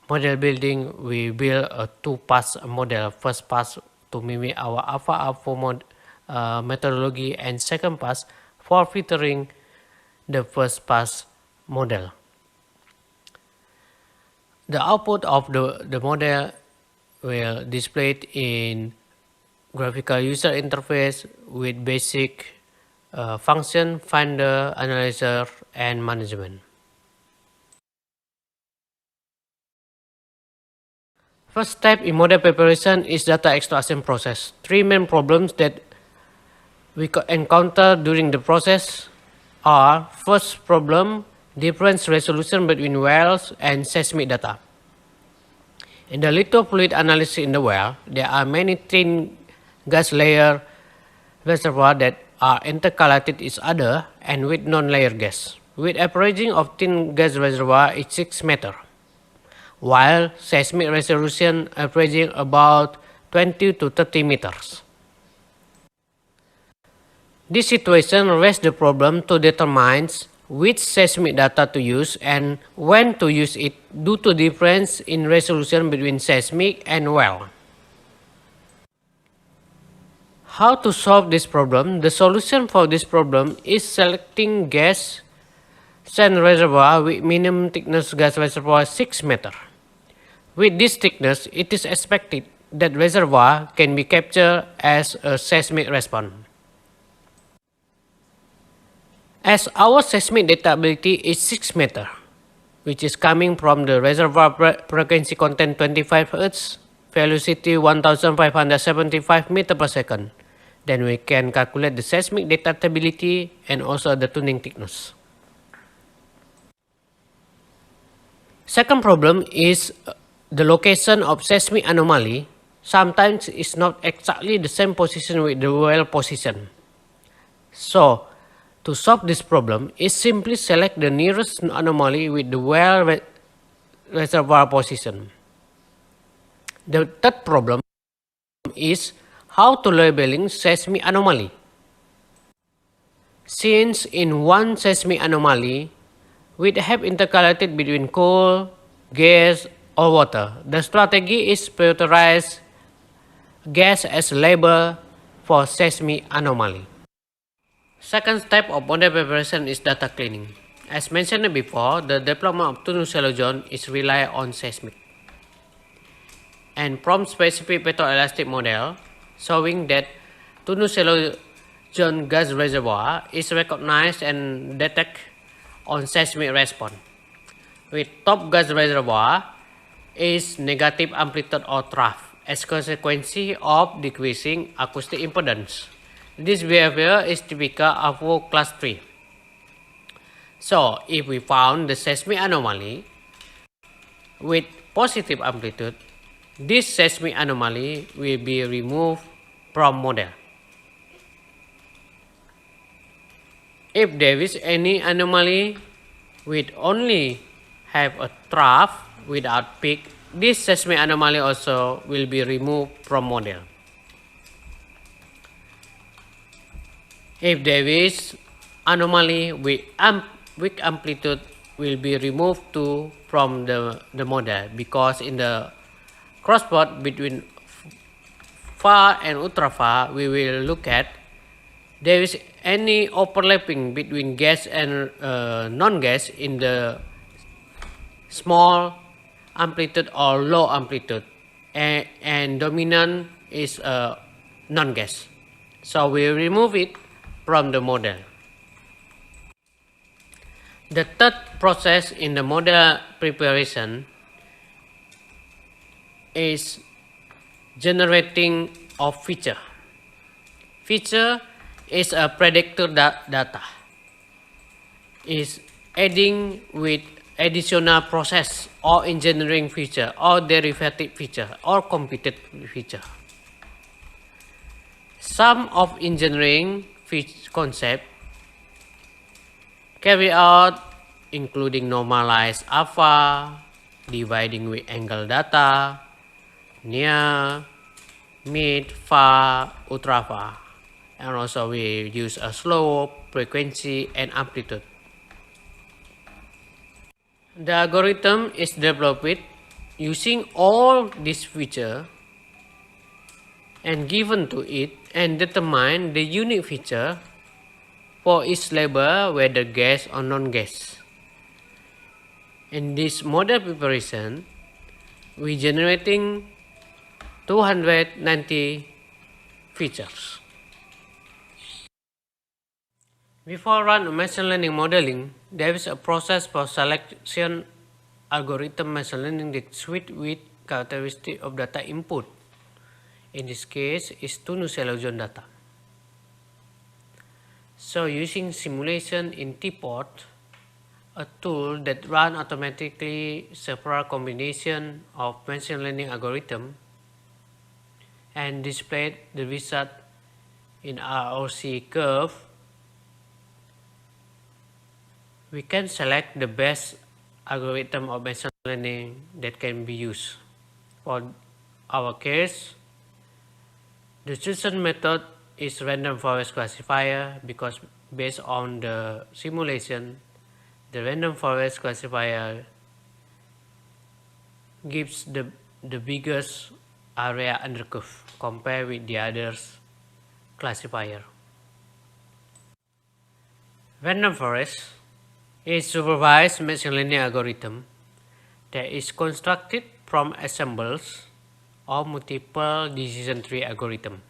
F: model building, we build a 2-pass model. First pass to mimic our alpha methodology, and second pass for filtering the first pass model. The output of the model will display in graphical user interface with basic function, finder, analyzer, and management. First step in model preparation is data extraction process. 3 main problems that we encounter during the process are: first problem, difference resolution between wells and seismic data. In the litho fluid analysis in the well, there are many thin gas layer reservoirs that are intercalated each other and with non-layer gas, with averaging of thin gas reservoir is 6 meters, while seismic resolution averaging about 20 to 30 meters. This situation raises the problem to determine which seismic data to use and when to use it due to difference in resolution between seismic and well. How to solve this problem? The solution for this problem is selecting gas sand reservoir with minimum thickness gas reservoir 6 meter. With this thickness, it is expected that reservoir can be captured as a seismic response. As our seismic datability is 6 meter, which is coming from the reservoir frequency content 25 Hz, velocity 1575 meter per second, then we can calculate the seismic datability and also the tuning thickness. Second problem is the location of seismic anomaly sometimes is not exactly the same position with the well position. So, to solve this problem is simply select the nearest anomaly with the well reservoir position. The third problem is how to labeling seismic anomaly. Since in one seismic anomaly, we have intercalated between coal, gas, or water, the strategy is prioritize gas as label for seismic anomaly. Second step of model preparation is data cleaning. As mentioned before, the development of Tunu shallow zone is rely on seismic. And from specific petroelastic model showing that Tunu shallow zone gas reservoir is recognized and detect on seismic response. With top gas reservoir is negative amplitude or trough as consequence of decreasing acoustic impedance. This behavior is typical of class 3. So, if we found the seismic anomaly with positive amplitude, this seismic anomaly will be removed from model. If there is any anomaly with only have a trough without peak, this seismic anomaly also will be removed from model. If there is anomaly with weak amplitude will be removed too from the model, because in the crossplot between far and ultra far we will look at there is any overlapping between gas and non-gas in the small amplitude or low amplitude, and dominant is non-gas. So we remove it from the model. The third process in the model preparation is generating of feature. Feature is a predictor data. Is adding with additional process or engineering feature or derivative feature or computed feature. Some of engineering concept carry out including normalized alpha, dividing with angle data, near, mid, far, ultra far, and also we use a slope, frequency, and amplitude. The algorithm is developed using all these features and given to it and determine the unique feature for each label, whether gas or non-gas. In this model preparation, we generating 290 features. Before run a machine learning modeling, there is a process for selection algorithm machine learning that suit with characteristic of data input. In this case, is Tunu shallow zone data. So using simulation in T-Pod, a tool that runs automatically several combination of machine learning algorithm and display the result in ROC curve, we can select the best algorithm of machine learning that can be used. For our case, the chosen method is random forest classifier because based on the simulation, the random forest classifier gives the biggest area under curve compared with the others classifier. Random forest is supervised machine learning algorithm that is constructed from assembles of multiple decision tree algorithm.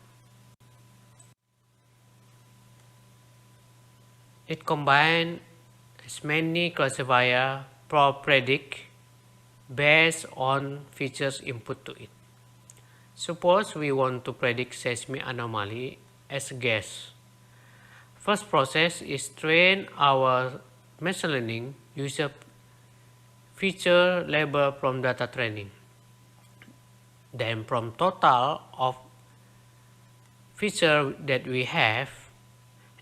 F: It combines as many classifiers for predict based on features input to it. Suppose we want to predict seismic anomaly as a guess. First process is train our machine learning using feature label from data training. Then from total of features that we have,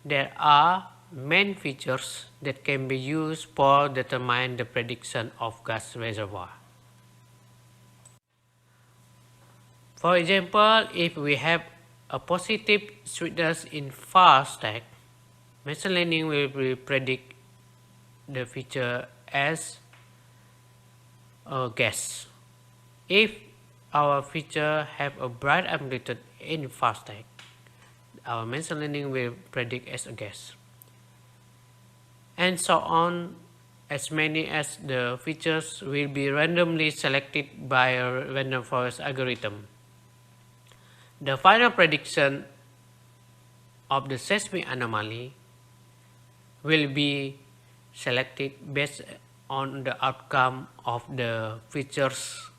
F: there are main features that can be used for determine the prediction of gas reservoir. For example, if we have a positive sweetness in far stack, machine learning will predict the feature as a guess. If our feature have a bright amplitude in far stack, our machine learning will predict as a guess. And so on, as many as the features will be randomly selected by a random forest algorithm. The final prediction of the seismic anomaly will be selected based on the outcome of the features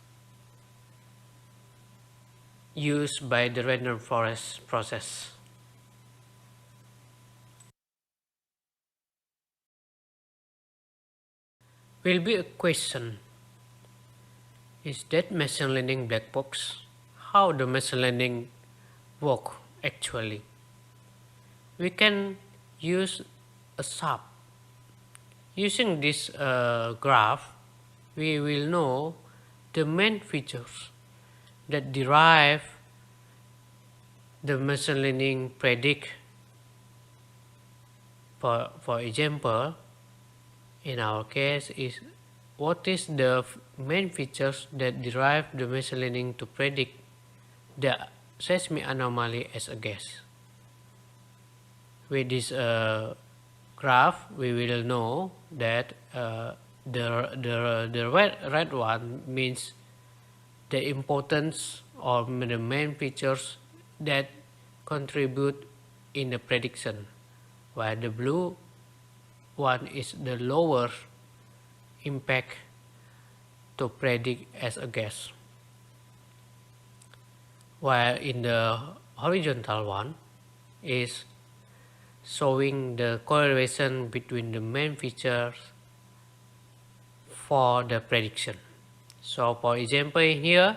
F: used by the random forest process. Will be a question, is that machine learning black box? How the machine learning work actually? We can use a sub. Using this graph, we will know the main features that derive the machine learning predict. For example, in our case is what is the main features that derive the machine learning to predict the seismic anomaly as a guess. With this graph, we will know that the red one means the importance or the main features that contribute in the prediction, while the blue one is the lower impact to predict as a guess. While in the horizontal one is showing the correlation between the main features for the prediction. So for example here,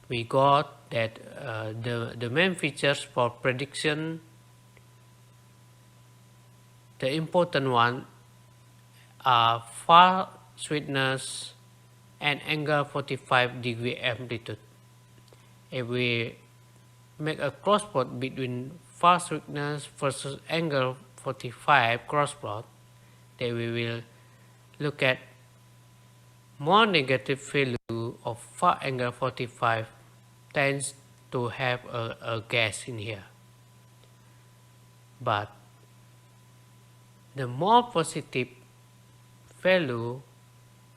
F: we got that the main features for prediction, the important one are far sweetness and angle 45-degree amplitude. If we make a cross plot between far sweetness versus angle 45 cross plot, then we will look at more negative value of far angle 45 tends to have a gas in here. But the more positive value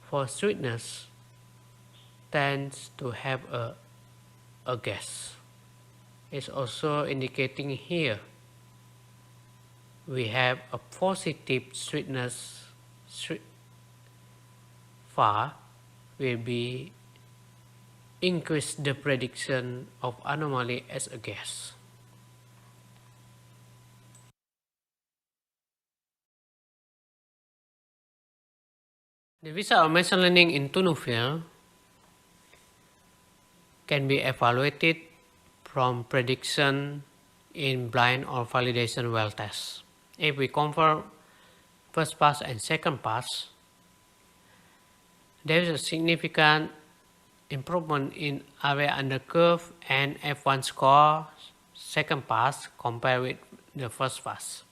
F: for sweetness tends to have a gas. It's also indicating here we have a positive sweetness far will be increase the prediction of anomaly as a guess. The result of machine learning in Tunu field can be evaluated from prediction in blind or validation well test. If we compare first pass and second pass, there is a significant improvement in area under curve and F1 score second pass compared with the first pass.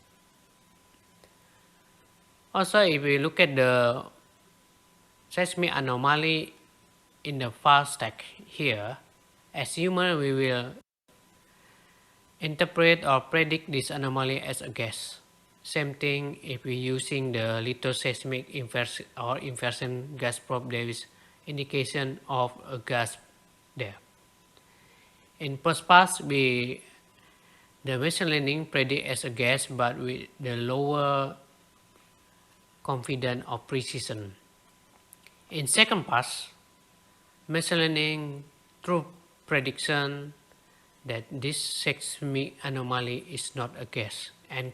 F: Also, if we look at the seismic anomaly in the far stack here, as human we will interpret or predict this anomaly as a guess. Same thing if we're using the lithoseismic inversion gas probe, there is indication of a gas there. In first pass, the machine learning predict as a gas, but with the lower confidence of precision. In second pass, machine learning through prediction that this seismic anomaly is not a gas, and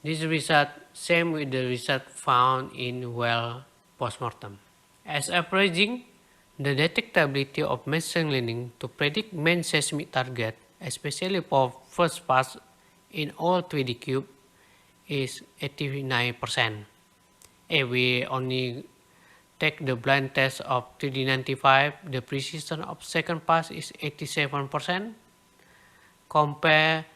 F: this result same with the result found in well postmortem. As averaging, the detectability of machine learning to predict main seismic target, especially for first pass in all 3D cube, is 89%. If we only take the blind test of 3D95, the precision of second pass is 87%, compare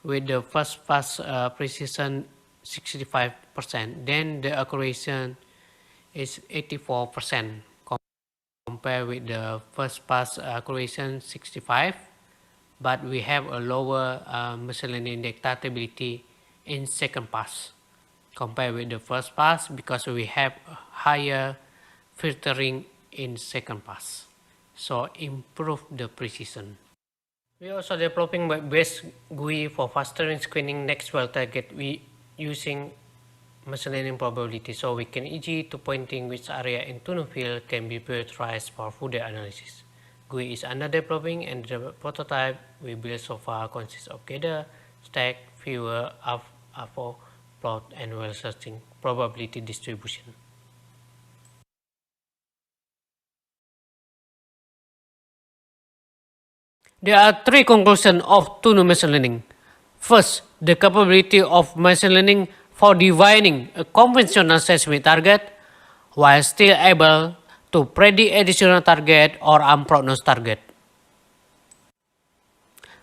F: with the first pass precision 65%. Then the accuracy is 84%, compared with the first pass accuracy 65%, but we have a lower machine learning detectability in second pass compared with the first pass, because we have higher filtering in second pass, so improve the precision. We also developing web-based GUI for faster screening next well target. We using machine learning probability, so we can easy to pointing which area in Tunu field can be prioritized for further analysis. GUI is under developing, and the prototype we built so far consists of gather, stack, viewer, AFO, plot, and well searching probability distribution. There are three conclusions of Tunu machine learning. First, the capability of machine learning for divining a conventional seismic target while still able to predict additional target or unprognosed target.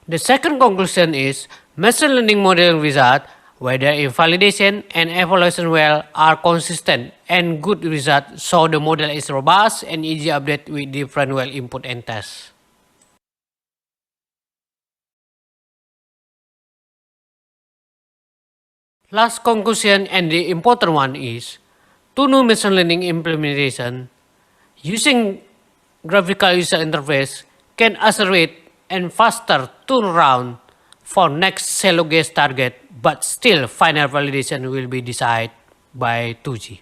F: The second conclusion is machine learning modeling results, whether in validation and evaluation well, are consistent and good results, so the model is robust and easy update with different well input and tests. Last conclusion, and the important one, is Tunu machine learning implementation using graphical user interface can accelerate and faster turnaround for next shallow gas target, but still final validation will be decided by 2G.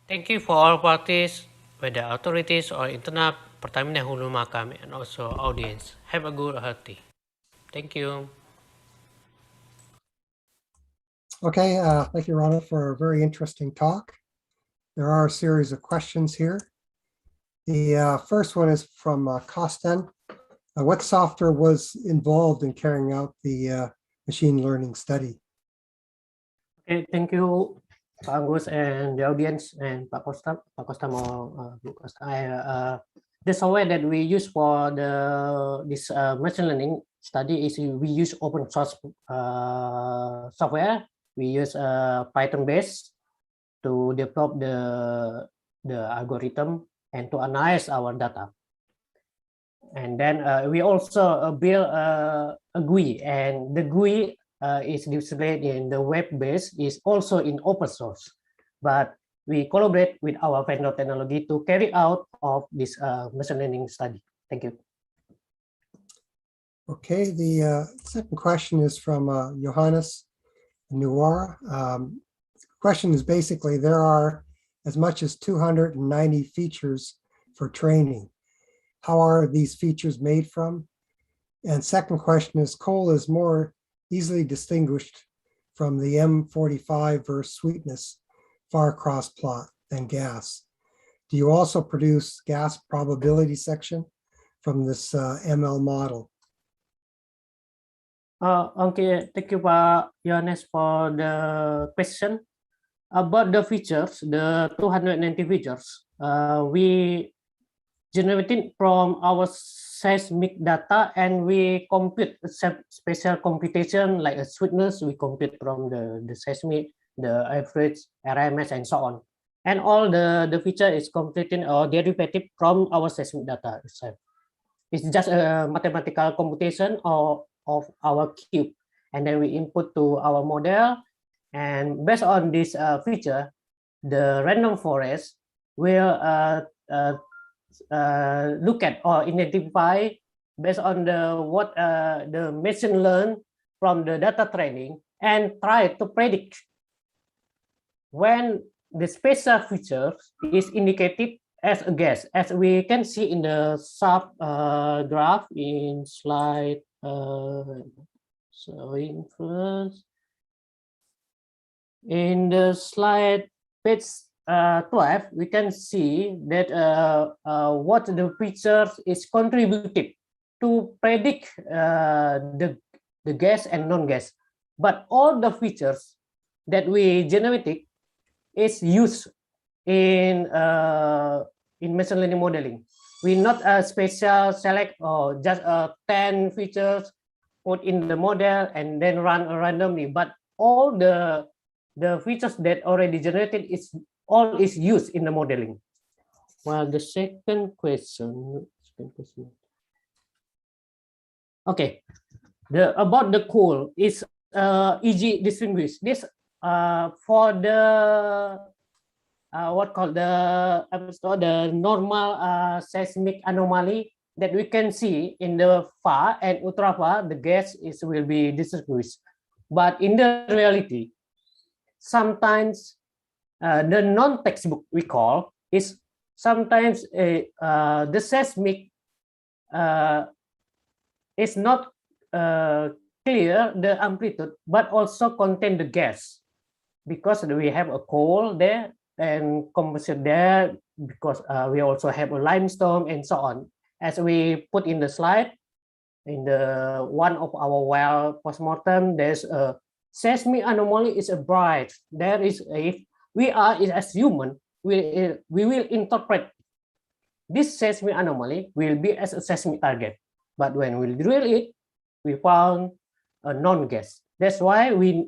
F: Thank you for all parties, whether authorities or internal Pertamina Hulu Mahakam, and also audience. Have a good healthy. Thank you.
B: Okay, thank you, Rana, for a very interesting talk. There are a series of questions here. The first one is from Kostan. What software was involved in carrying out the machine learning study?
G: Okay, thank you, Pak Angus and the audience, and Pak Costa or Bu Costa. The software that we use for this machine learning study is we use open source software. We use Python based to develop the algorithm and to analyze our data. And then we also build a GUI, and the GUI is displayed in the web base, is also in open source, but we collaborate with our vendor technology to carry out of this machine learning study. Thank you.
B: Okay, the second question is from Johannes Nuara. Question is basically, there are as much as 290 features for training. How are these features made from? And second question is, coal is more easily distinguished from the M45 versus sweetness far cross plot than gas. Do you also produce gas probability section from this ML model?
G: Okay, thank you, Pak Yohanes, for the question. About the features, the 290 features, we generated from our seismic data, and we compute spatial computation like a sweetness. We compute from the seismic, the average, RMS, and so on. And all the feature is computed or derivative from our seismic data itself. It's just a mathematical computation or of our cube, and then we input to our model, and based on this feature, the random forest will look at or identify based on the machine learn from the data training and try to predict when the spatial feature is indicated as a gas, as we can see in the sub graph in slide showing first. In the slide page 12, we can see that what the features is contributed to predict the gas and non-gas. But all the features that we generated is used in machine learning modeling. We not special select or just 10 features put in the model and then run randomly, but all the features that already generated is used in the modeling. Well, the second question. Okay, about the coal is easy distinguish. This for the what called the normal seismic anomaly that we can see in the far and ultra far, the gas will be distinguished. But in the reality, sometimes the non-textbook we call is sometimes the seismic is not clear the amplitude, but also contain the gas, because we have a coal there and composite there, because we also have a limestone and so on. As we put in the slide, in the one of our well postmortem, there's a seismic anomaly is a bright. There is, if we are as human, we will interpret this seismic anomaly will be as a seismic target. But when we drill it, we found a non-gas. That's why we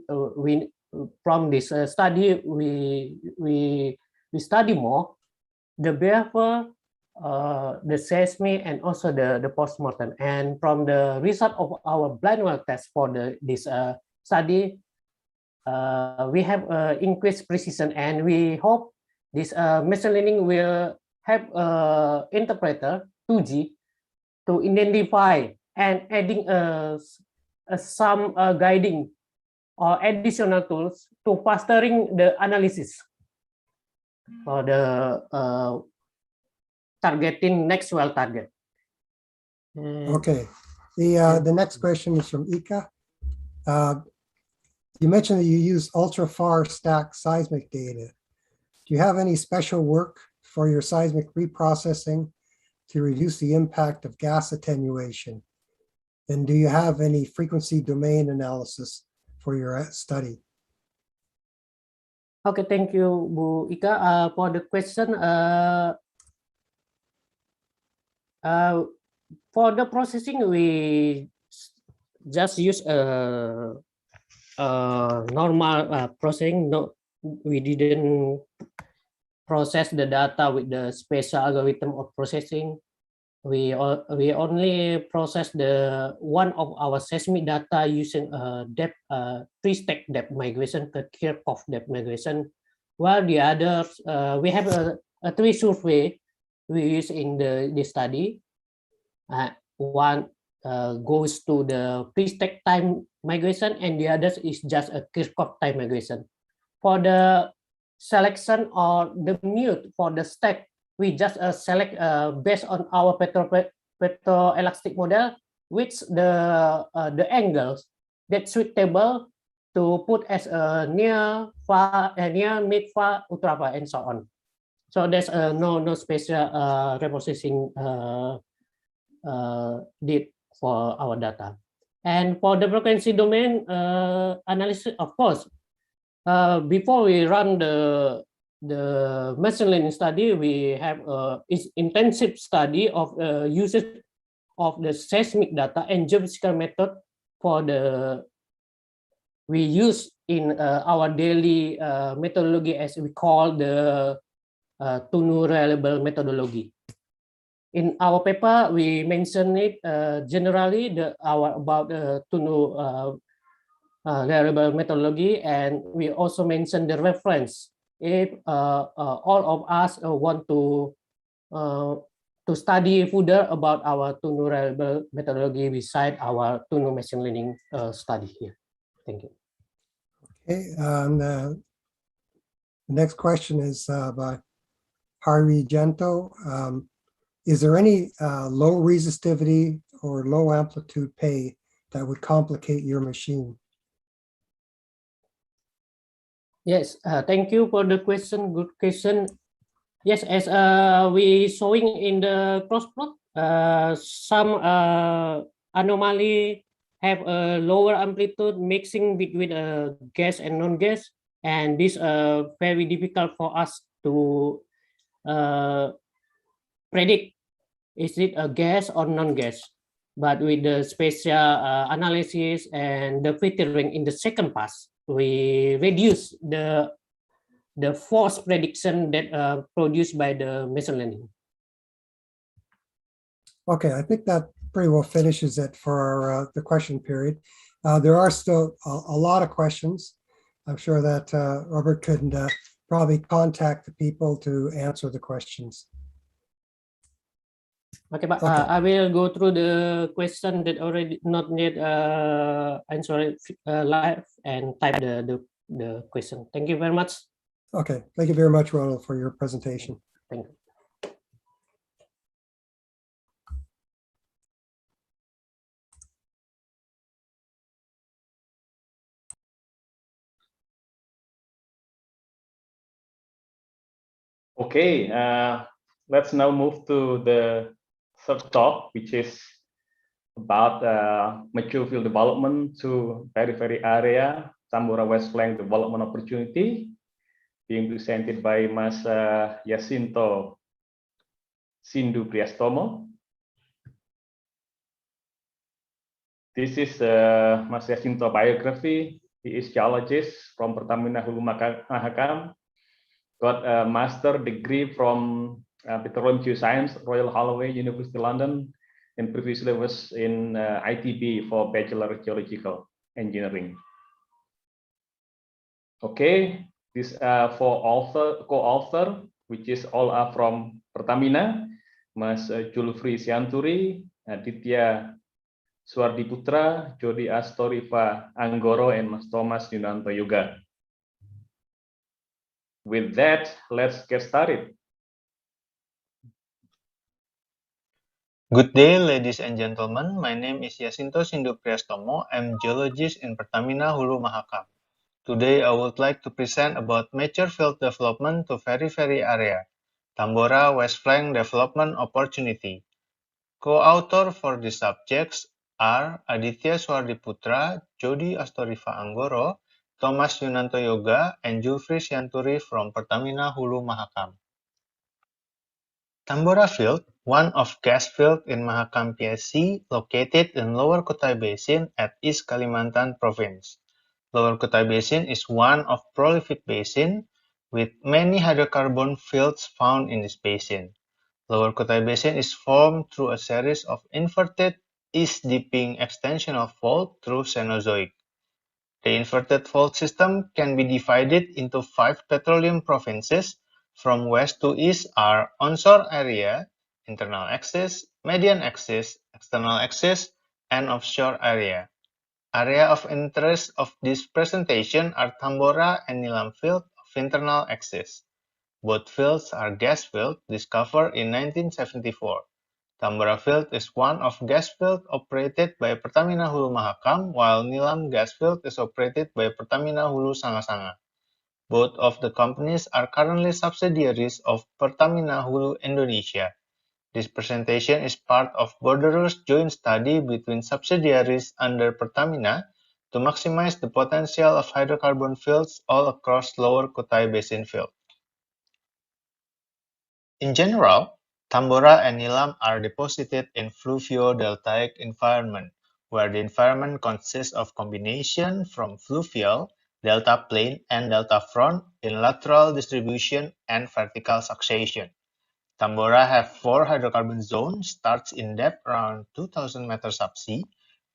G: from this study we study more the behavior, the seismic, and also the postmortem. And from the result of our blind well test for this study, we have increased precision, and we hope this machine learning will help interpreter 2G to identify and adding some guiding or additional tools to fastering the analysis for the targeting next well target.
B: Okay, the next question is from Ika. You mentioned that you use ultra far stack seismic data. Do you have any special work for your seismic reprocessing to reduce the impact of gas attenuation? And do you have any frequency domain analysis for your study?
G: Okay, thank you, Bu Ika, for the question. For the processing, we just use normal processing. No, we didn't process the data with the spatial algorithm of processing. We only process the one of our seismic data using depth three-stack depth migration, the Kirchhoff depth migration, while the others we have a three survey we use in the study. One goes to the three-stack time migration, and the others is just a Kirchhoff time migration. For the selection or the mute for the stack, we just select based on our petroelastic model, which the angles that's suitable to put as a near, far, near, mid, far, ultra far, and so on. So there's no special reprocessing did for our data. And for the frequency domain analysis, of course, before we run the machine learning study, we have intensive study of usage of the seismic data and geophysical method for we use in our daily methodology, as we call the Tunu reliable methodology. in our paper, we mention it generally about Tunu variable methodology, and we also mention the reference if all of us want to study further about our Tunu variable methodology beside our Tunu machine learning study here. Thank you.
B: Okay, the next question is by Hari Gento. Is there any low resistivity or low amplitude pay that would complicate your machine?
G: Yes, thank you for the question. Good question. Yes, as we showing in the cross plot, some anomaly have a lower amplitude mixing between gas and non-gas, and this very difficult for us to predict is it a gas or non-gas. But with the spatial analysis and the filtering in the second pass, we reduce the false prediction that produced by the machine learning.
B: Okay, I think that pretty well finishes it for the question period. There are still a lot of questions. I'm sure that Robert could probably contact the people to answer the questions.
G: Okay, but
B: Okay.
G: I will go through the question that already not yet answered live and type the question. Thank you very much.
B: Okay, thank you very much, Ronald, for your presentation.
G: Thank you.
C: Okay, let's now move to the third talk, which is about mature field development to periphery area, Tambora West Flank development opportunity, being presented by Mas Jacinto Sindu Priastomo. This is Mas Jacinto biography. He is geologist from Pertamina Hulu Mahakam, got a master degree from Petroleum Geoscience, Royal Holloway, University London, and previously was in ITB for Bachelor Geological Engineering. Okay, these four co-author, which is all are from Pertamina, Mas Julfri Sianturi, Aditya Suardiputra, Jody Astoriva Anggoro, and Mas Thomas Yunanto Yoga. With that, let's get started.
H: Good day, ladies and gentlemen. My name is Jacinto Sindu Priastomo. I'm geologist in Pertamina Hulu Mahakam. Today, I would like to present about mature field development to periphery area, Tambora West Flank Development Opportunity. Co-author for these subjects are Aditya Suardiputra, Jody Astoriva Anggoro, Thomas Yunanto Yoga, and Julfri Sianturi from Pertamina Hulu Mahakam. Tambora Field, one of gas field in Mahakam PSC, located in Lower Kutai Basin at East Kalimantan Province. Lower Kutai Basin is one of prolific basin with many hydrocarbon fields found in this basin. Lower Kutai Basin is formed through a series of inverted east-dipping extensional fault through Cenozoic. The inverted fault system can be divided into 5 petroleum provinces. From west to east are onshore area, internal axis, median axis, external axis, and offshore area. Area of interest of this presentation are Tambora and Nilam field of internal axis. Both fields are gas fields discovered in 1974. Tambora field is one of gas field operated by Pertamina Hulu Mahakam, while Nilam gas field is operated by Pertamina Hulu Sanga-Sanga. Both of the companies are currently subsidiaries of Pertamina Hulu Indonesia. This presentation is part of borderless joint study between subsidiaries under Pertamina to maximize the potential of hydrocarbon fields all across Lower Kutai Basin field. In general, Tambora and Nilam are deposited in fluvio-deltaic environment, where the environment consists of combination from fluvial, delta plain, and delta front in lateral distribution and vertical succession. Tambora have 4 hydrocarbon zones, starts in depth around 2000 meters subsea,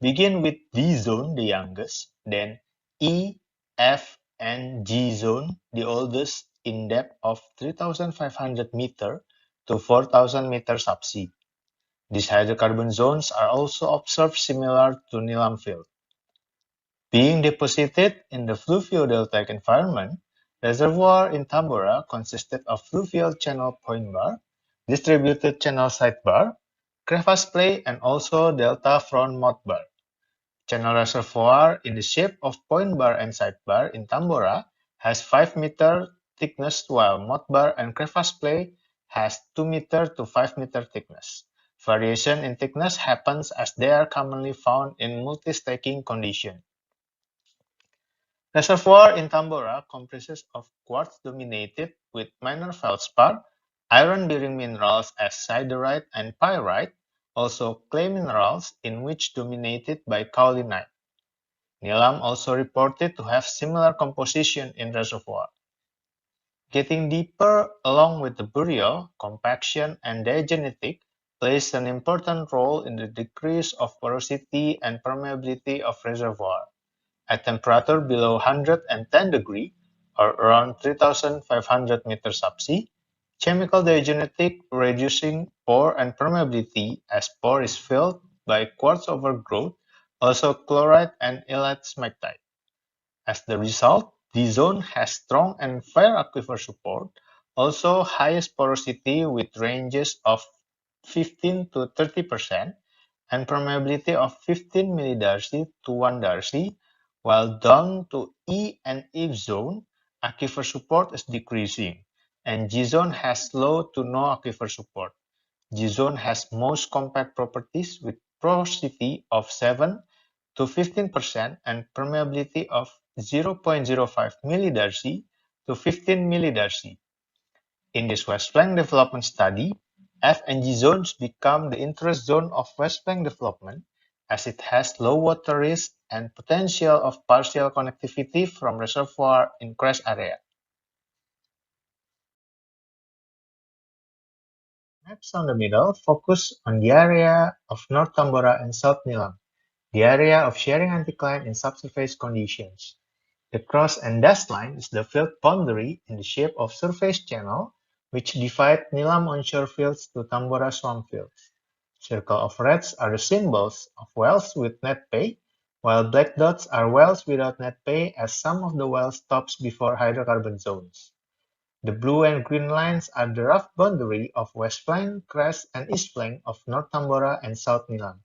H: begin with D zone, the youngest, then E, F, and G zone, the oldest, in depth of 3,500 meter to 4,000 meter subsea. These hydrocarbon zones are also observed similar to Nilam field. Being deposited in the fluvio-deltaic environment, reservoir in Tambora consisted of fluvial channel point bar, distributed channel sidebar, crevasse play, and also delta front mouth bar. Channel reservoir in the shape of point bar and sidebar in Tambora has 5 meter thickness, while mouth bar and crevasse play has 2 meter to 5 meter thickness. Variation in thickness happens as they are commonly found in multi-stacking condition. Reservoir in Tambora comprises of quartz dominated with minor feldspar, iron-bearing minerals as siderite and pyrite, also clay minerals in which dominated by kaolinite. Nilam also reported to have similar composition in reservoir. Getting deeper along with the burial, compaction, and diagenetic plays an important role in the decrease of porosity and permeability of reservoir. At temperature below 110 degrees, or around 3,500 meters subsea, chemical diagenetic reducing pore and permeability as pore is filled by quartz overgrowth, also chloride and illite smectite. As the result, the zone has strong and fair aquifer support, also highest porosity with ranges of 15 to 30% and permeability of 15 millidarcy to 1 darcy, while down to E and F zone, aquifer support is decreasing, and G zone has low to no aquifer support. G zone has most compact properties with porosity of 7 to 15% and permeability of 0.05 millidarcy to 15 millidarcy. In this West Flank development study, F and G zones become the interest zone of West Flank development as it has low water risk and potential of partial connectivity from reservoir in crash area. Maps on the middle focus on the area of North Tambora and South Nilam, the area of sharing anticline in subsurface conditions. The cross and dashed line is the field boundary in the shape of surface channel which divide Nilam onshore fields to Tambora swamp fields. Circle of reds are the symbols of wells with net pay, while black dots are wells without net pay as some of the wells stops before hydrocarbon zones. The blue and green lines are the rough boundary of west flank, crest, and east flank of North Tambora and South Nilam.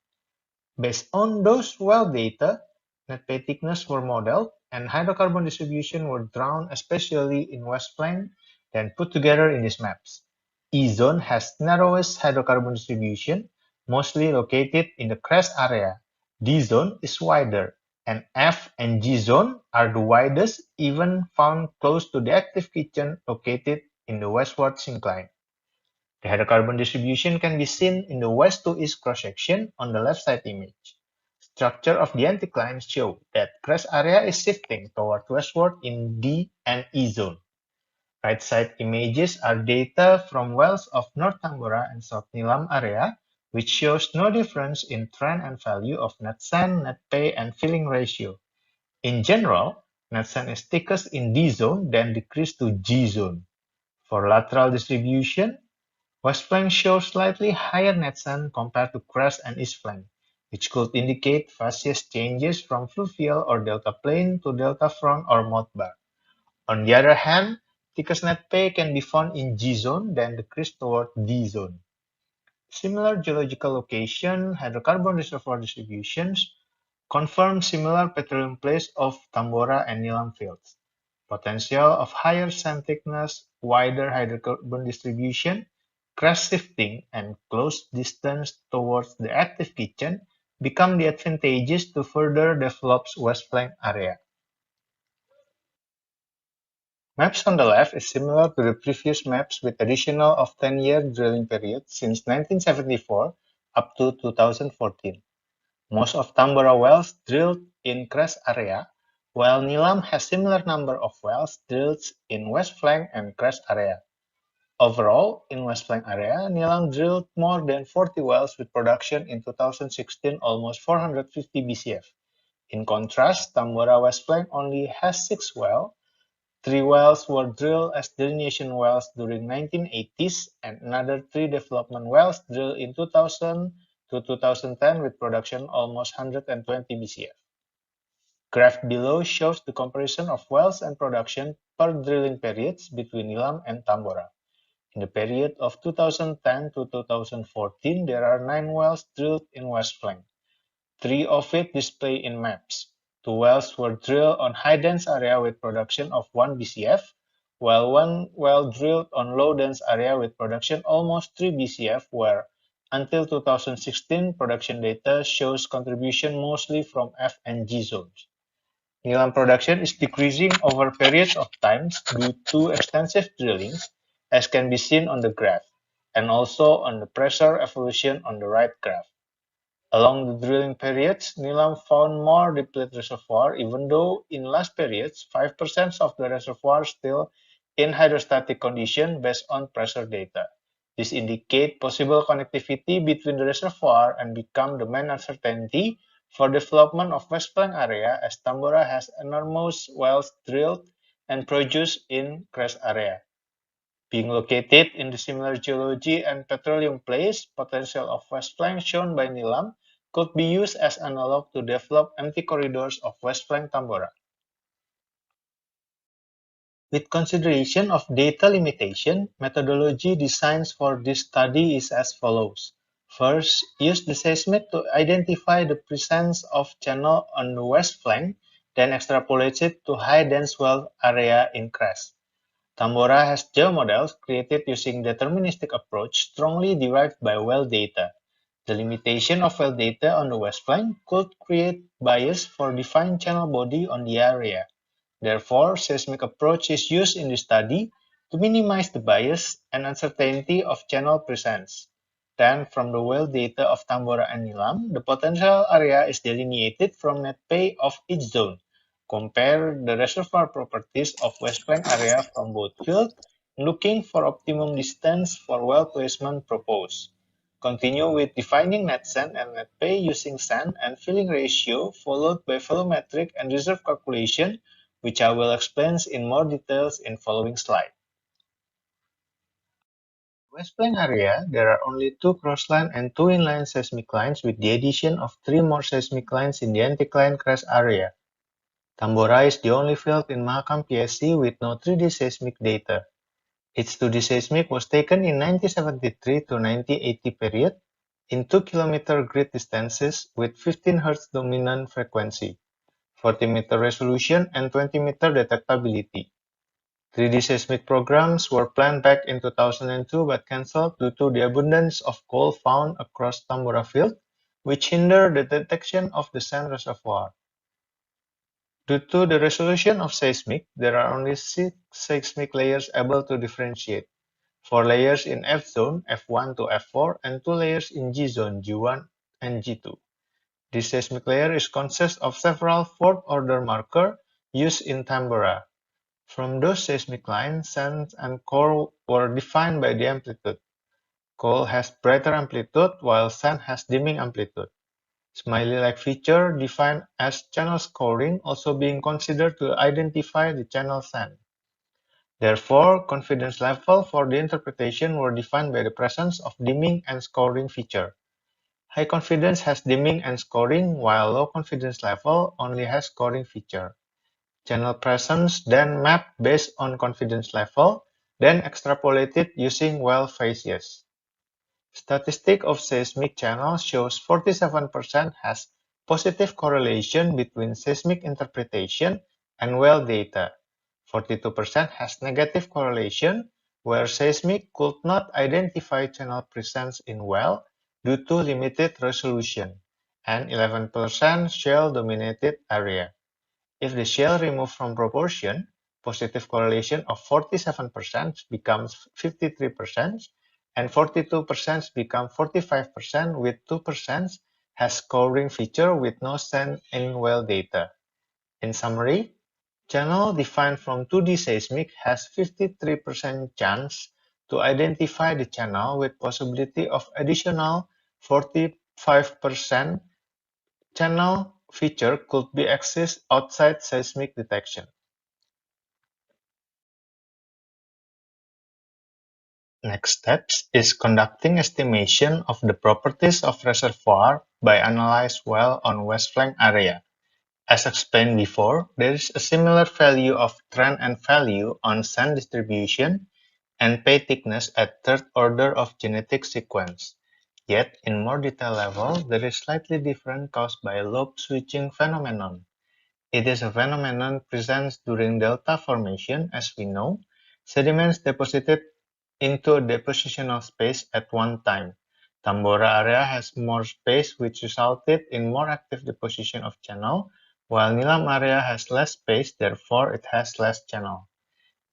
H: Based on those well data, net pay thickness were modeled and hydrocarbon distribution were drawn especially in west flank, then put together in these maps. E zone has narrowest hydrocarbon distribution, mostly located in the crest area. D zone is wider, and F and G zone are the widest, even found close to the active kitchen located in the westward syncline. The hydrocarbon distribution can be seen in the west to east cross-section on the left side image. Structure of the anticline show that crest area is shifting toward westward in D and E zone. Right side images are data from wells of North Tambora and South Nilam area, which shows no difference in trend and value of net sand, net pay, and filling ratio. In general, net sand is thickest in D zone, then decrease to G zone. For lateral distribution, west flank shows slightly higher net sand compared to crest and east flank, which could indicate facies changes from fluvial or delta plain to delta front or mouth bar. On the other hand, thickest net pay can be found in G zone, then decrease toward D zone. Similar geological location, hydrocarbon reservoir distributions confirm similar petroleum plays of Tambora and Nilam fields. Potential of higher sand thickness, wider hydrocarbon distribution, crest shifting, and close distance towards the active kitchen become the advantages to further develop west flank area. Maps on the left is similar to the previous maps with additional of 10-year drilling period since 1974 up to 2014. Most of Tambora wells drilled in crest area, while Nilam has similar number of wells drilled in west flank and crest area. Overall, in West Flank area, Nilam drilled more than 40 wells with production in 2016 almost 450 BCF. In contrast, Tambora West Flank only has 6 wells. 3 wells were drilled as delineation wells during 1980s and another 3 development wells drilled in 2000 to 2010 with production almost 120 BCF. Graph below shows the comparison of wells and production per drilling periods between Nilam and Tambora. In the period of 2010 to 2014, there are 9 wells drilled in West Flank. 3 of it display in maps. 2 wells were drilled on high dense area with production of 1 BCF, while 1 well drilled on low dense area with production almost 3 BCF, where until 2016 production data shows contribution mostly from F and G zones. Nilam production is decreasing over periods of time due to extensive drillings, as can be seen on the graph, and also on the pressure evolution on the right graph. Along the drilling periods, Nilam found more depleted reservoir, even though in last periods, 5% of the reservoir still in hydrostatic condition based on pressure data. This indicates possible connectivity between the reservoir and become the main uncertainty for development of West Flank area, as Tambora has enormous wells drilled and produced in crash area. Being located in the similar geology and petroleum plays, potential of West Flank shown by Nilam could be used as analog to develop empty corridors of West Flank Tambora. With consideration of data limitation, methodology designs for this study is as follows. First, use the seismic to identify the presence of channel on the west flank, then extrapolate it to high dense well area in crest. Tambora has geomodels created using deterministic approach strongly derived by well data. The limitation of well data on the west flank could create bias for defined channel body on the area. Therefore, seismic approach is used in the study to minimize the bias and uncertainty of channel presence. Then, from the well data of Tambora and Nilam, the potential area is delineated from net pay of each zone. Compare the reservoir properties of West Flank area from both fields, looking for optimum distance for well placement proposed. Continue with defining net sand and net pay using sand and filling ratio, followed by volumetric and reserve calculation, which I will explain in more details in following slide. West Flank area, there are only 2 crossline and 2 inline seismic lines with the addition of 3 more seismic lines in the anticline crest area. Tambora is the only field in Mahakam PSC with no 3D seismic data. Its 2D seismic was taken in 1973 to 1980 period in 2 km grid distances with 15 Hz dominant frequency, 40 meter resolution and 20 meter detectability. 3D seismic programs were planned back in 2002 but cancelled due to the abundance of coal found across Tambora field, which hindered the detection of the sand reservoir. Due to the resolution of seismic, there are only 6 seismic layers able to differentiate. 4 layers in F zone, F1 to F4, and 2 layers in G zone, G1 and G2. This seismic layer is consists of several fourth-order markers used in Tambora. From those seismic lines, sand and core were defined by the amplitude. Coal has brighter amplitude, while sand has dimming amplitude. Smiley-like feature defined as channel scoring also being considered to identify the channel sand. Therefore, confidence level for the interpretation were defined by the presence of dimming and scoring feature. High confidence has dimming and scoring, while low confidence level only has scoring feature. Channel presence then mapped based on confidence level, then extrapolated using well phases. Statistic of seismic channel shows 47% has positive correlation between seismic interpretation and well data. 42% has negative correlation, where seismic could not identify channel presence in well due to limited resolution, and 11% shale-dominated area. If the shale removed from proportion, positive correlation of 47% becomes 53%, and 42% become 45%, with 2% has scoring feature with no sand in well data. In summary, channel defined from 2D seismic has 53% chance to identify the channel with possibility of additional 45% channel feature could be accessed outside seismic detection. Next steps is conducting estimation of the properties of reservoir by analyze well on west flank area. As explained before, there is a similar value of trend and value on sand distribution and pay thickness at third order of genetic sequence. Yet, in more detailed level, there is slightly different caused by lobe switching phenomenon. It is a phenomenon present during delta formation, as we know. Sediments deposited into a depositional space at one time. Tambora area has more space, which resulted in more active deposition of channel, while Nilam area has less space, therefore it has less channel.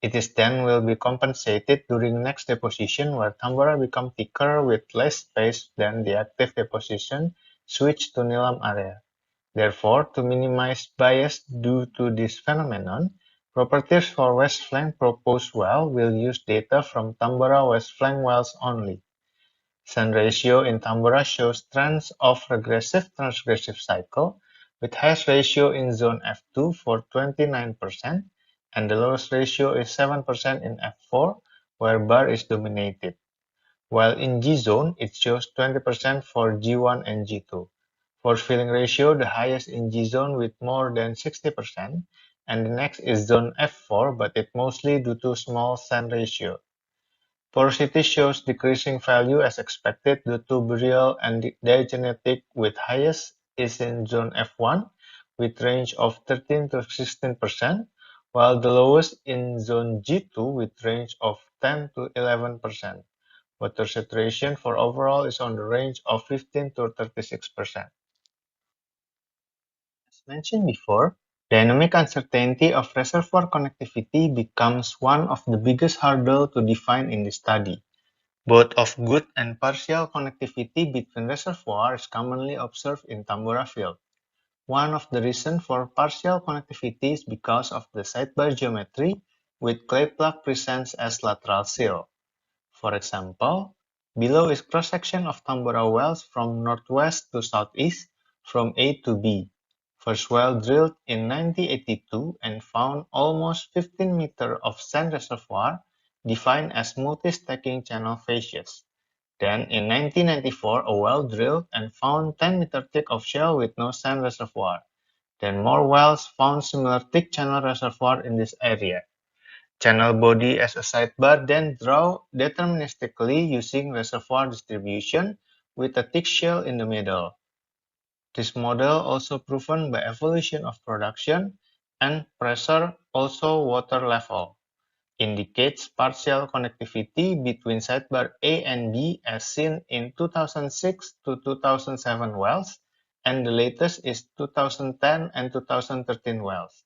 H: It is then will be compensated during next deposition, where Tambora become thicker with less space than the active deposition switch to Nilam area. Therefore, to minimize bias due to this phenomenon, properties for west flank proposed well will use data from Tambora west flank wells only. Sand ratio in Tambora shows trends of regressive-transgressive cycle, with highest ratio in zone F2 for 29%, and the lowest ratio is 7% in F4, where bar is dominated. While in G zone, it shows 20% for G1 and G2. Force filling ratio, the highest in G zone with more than 60%, and the next is zone F4, but it mostly due to small sand ratio. Porosity shows decreasing value as expected due to burial and diagenetic, with highest is in zone F1 with range of 13 to 16%, while the lowest in zone G2 with range of 10 to 11%. Water saturation for overall is on the range of 15 to 36%. As mentioned before, dynamic uncertainty of reservoir connectivity becomes one of the biggest hurdles to define in this study. Both of good and partial connectivity between reservoirs is commonly observed in Tambora field. One of the reasons for partial connectivity is because of the sidebar geometry with clay plug presents as lateral seal. For example, below is cross-section of Tambora wells from northwest to southeast, from A to B. First well drilled in 1982 and found almost 15 meters of sand reservoir defined as multi-stacking channel facies. Then in 1994, a well drilled and found 10 meters thick of shale with no sand reservoir. Then more wells found similar thick channel reservoir in this area. Channel body as a sidebar, then draw deterministically using reservoir distribution with a thick shell in the middle. This model also proven by evolution of production and pressure, also water level, indicates partial connectivity between sidebar A and B as seen in 2006 to 2007 wells, and the latest is 2010 and 2013 wells.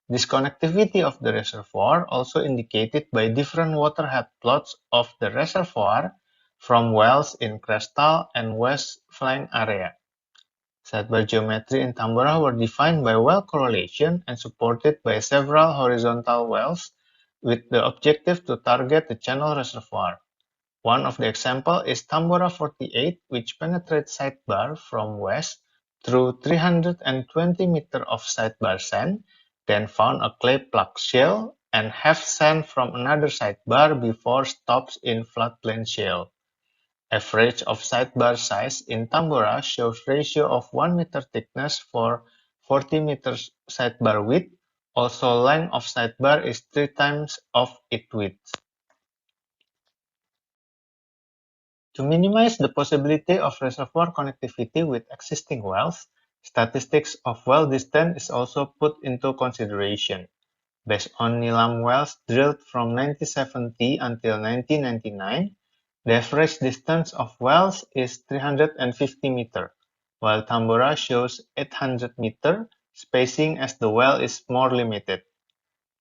H: This connectivity of the reservoir also indicated by different waterhead plots of the reservoir from wells in Crestal and West Flank area. Sidebar geometry in Tambora were defined by well correlation and supported by several horizontal wells with the objective to target the channel reservoir. One of the examples is Tambora 48, which penetrates sidebar from west through 320 meters of sidebar sand, then found a clay plug shale and half sand from another sidebar before stops in floodplain shale. Average of sidebar size in Tambora shows ratio of 1 meter thickness for 40 meters sidebar width. Also, length of sidebar is 3 times of its width. To minimize the possibility of reservoir connectivity with existing wells, statistics of well distance is also put into consideration. Based on Nilam wells drilled from 1970 until 1999, the average distance of wells is 350 meters, while Tambora shows 800 meters, spacing as the well is more limited.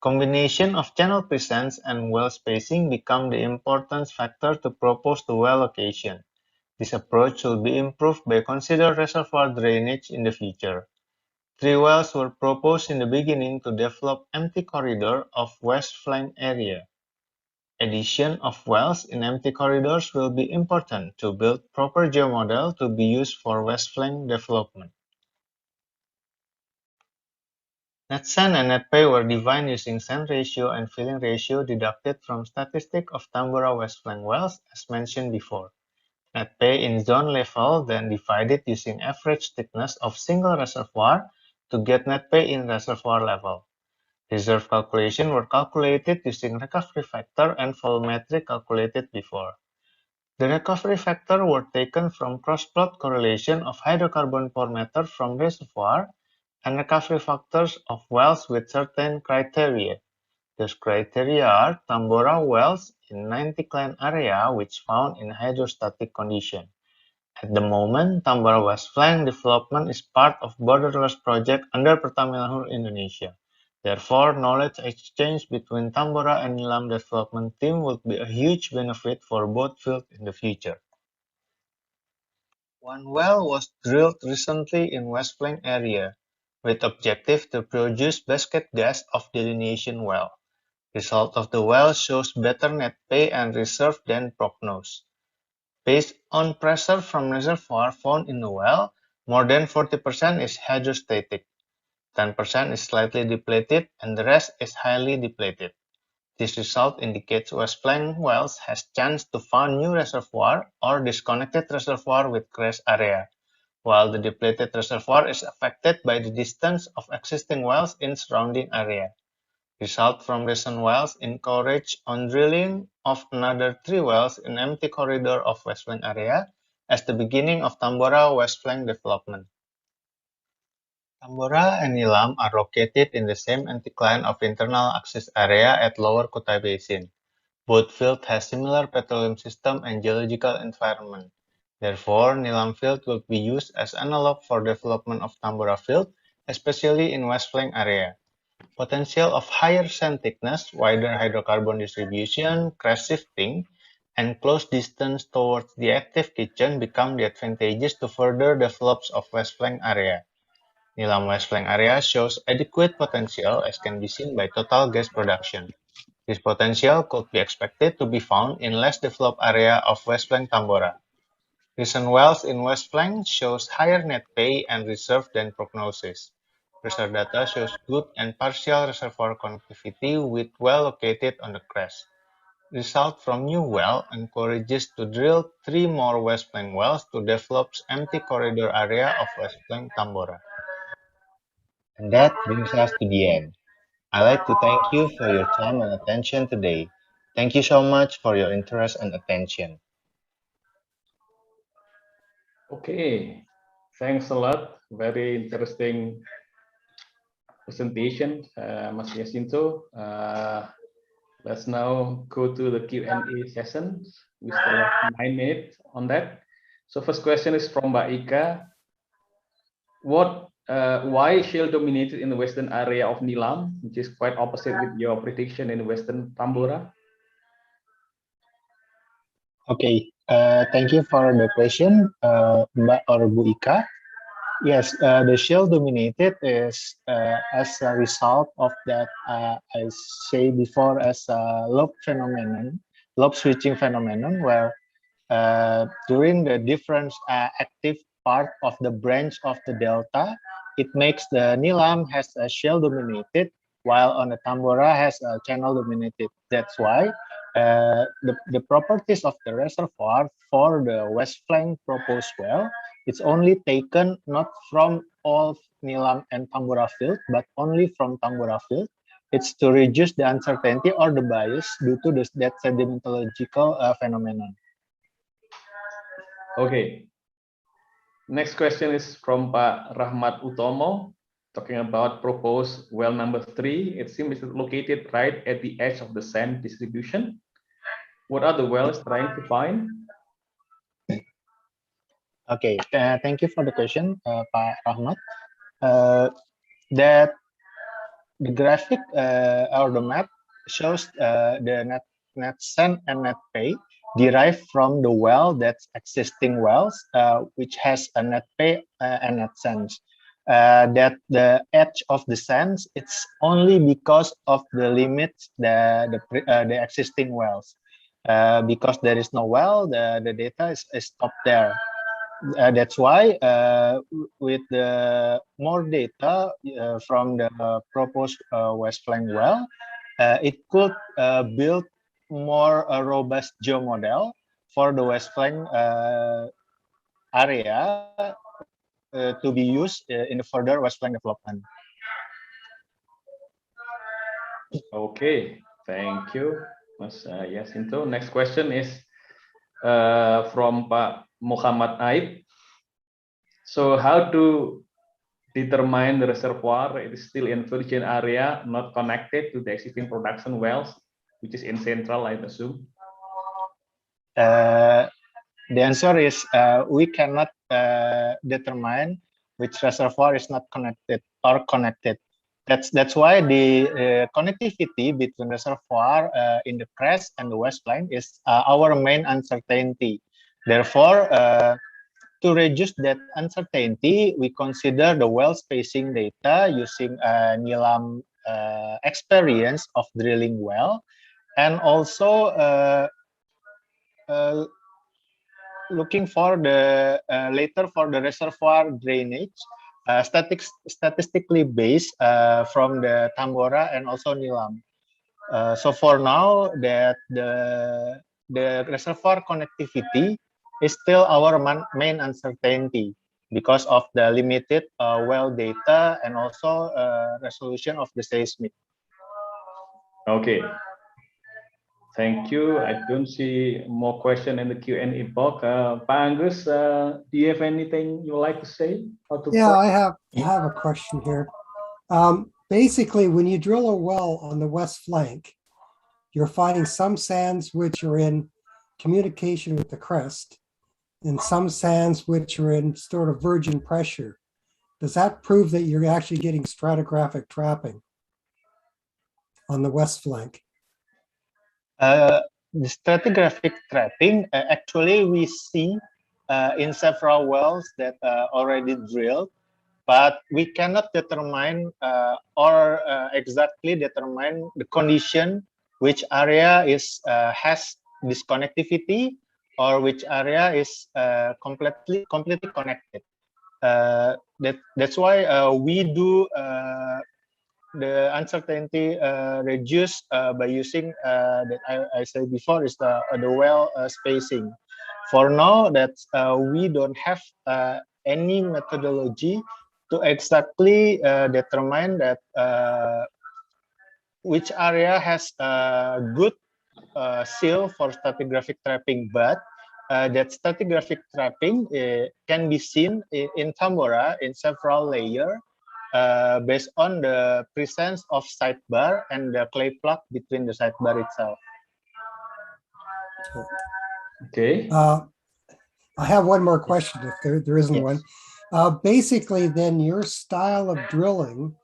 H: Combination of channel presence and well spacing become the important factor to propose the well location. This approach should be improved by consider reservoir drainage in the future. 3 wells were proposed in the beginning to develop empty corridor of west flank area. Addition of wells in empty corridors will be important to build proper geomodel to be used for West Flank development. Net sand and net pay were defined using sand ratio and filling ratio deducted from statistic of Tambora West Flank wells as mentioned before. Net pay in zone level then divided using average thickness of single reservoir to get net pay in reservoir level. Reserve calculation were calculated using recovery factor and volumetric calculated before. The recovery factor were taken from cross-plot correlation of hydrocarbon per meter from reservoir and recovery factors of wells with certain criteria. Those criteria are Tambora wells in 90 clan area which found in hydrostatic condition. At the moment, Tambora West Flank development is part of borderless project under Pertamina Hulu Indonesia. Therefore, knowledge exchange between Tambora and Nilam development team would be a huge benefit for both fields in the future. One well was drilled recently in West Flank area, with objective to produce basket gas of delineation well. Result of the well shows better net pay and reserve than prognosed. Based on pressure from reservoir found in the well, more than 40% is hydrostatic, 10% is slightly depleted, and the rest is highly depleted. This result indicates West Flank wells has chance to find new reservoir or disconnected reservoir with crash area, while the depleted reservoir is affected by the distance of existing wells in surrounding area. Result from recent wells encourage on drilling of another 3 wells in empty corridor of West Flank area as the beginning of Tambora West Flank development. Tambora and Nilam are located in the same anticline of internal access area at Lower Kutai Basin. Both fields have similar petroleum system and geological environment. Therefore, Nilam field will be used as analog for development of Tambora field, especially in West Flank area. Potential of higher sand thickness, wider hydrocarbon distribution, crash shifting, and close distance towards the active kitchen become the advantages to further develops of West Flank area. Nilam West Flank area shows adequate potential as can be seen by total gas production. This potential could be expected to be found in less developed area of West Flank Tambora. Recent wells in West Flank shows higher net pay and reserve than prognosis. Reserve data shows good and partial reservoir connectivity with well located on the crest. Result from new well encourages to drill 3 more West Flank wells to develop empty corridor area of West Flank Tambora. And that brings us to the end. I'd like to thank you for your time and attention today. Thank you so much for your interest and attention.
C: Okay, thanks a lot. Very interesting presentation, Mas Jacinto. Let's now go to the Q&A session. We still have 9 minutes on that. So first question is from Mbak Ika. Why shale dominated in the western area of Nilam, which is quite opposite with your prediction in western Tambora?
H: Okay, thank you for the question, Mbak or Bu Ika. Yes, the shale dominated is as a result of that, I say before, as a lobe phenomenon, lobe switching phenomenon, where during the different active part of the branch of the delta, it makes the Nilam has a shale dominated, while on the Tambora has a channel dominated. That's why the properties of the reservoir for the West Flank proposed well, it's only taken not from all Nilam and Tambora field, but only from Tambora field. It's to reduce the uncertainty or the bias due to that sedimentological phenomenon.
C: Okay. Next question is from Pak Rahmat Utomo, talking about proposed well number 3. It seems it's located right at the edge of the sand distribution. What are the wells trying to find?
H: Okay, thank you for the question, Pak Rahmat. That the graphic or the map shows the net sand and net pay derived from the well that's existing wells, which has a net pay and net sand. that the edge of the sands, it's only because of the limits the existing wells. Because there is no well, the data is stopped there. That's why with the more data from the proposed west flank well, it could build more robust geomodel for the west flank area to be used in the further west flank development.
C: Okay, thank you, Mas Jacinto. Next question is from Pak Muhammad Aib. So how to determine the reservoir? It is still in virgin area, not connected to the existing production wells, which is in central, I assume.
H: The answer is we cannot determine which reservoir is not connected or connected. That's why the connectivity between reservoir in the crest and the west flank is our main uncertainty. Therefore, to reduce that uncertainty, we consider the well spacing data using NILAM experience of drilling well, and also looking for the later for the reservoir drainage, statistically based from the Tambora and also NILAM. So for now, that the reservoir connectivity is still our main uncertainty because of the limited well data and also resolution of the seismic.
C: Okay. Thank you. I don't see more question in the Q&A box. Pak Angus, do you have anything you would like to say?
B: Yeah, I have a question here. Basically, when you drill a well on the west flank, you're finding some sands which are in communication with the crest and some sands which are in sort of virgin pressure. Does that prove that you're actually getting stratigraphic trapping on the west flank?
H: The stratigraphic trapping, actually we see in several wells that already drilled, but we cannot determine or exactly determine the condition, which area is has this connectivity or which area is completely connected. That's why we do the uncertainty reduced by using that I said before is the well spacing. For now, that we don't have any methodology to exactly determine that which area has good seal for stratigraphic trapping, but that stratigraphic trapping can be seen in Tambora in several layers based on the presence of sidebar and the clay plug between the sidebar itself.
C: Okay.
B: I have one more question if there isn't
H: Yes.
B: one. Basically, then your style of drilling,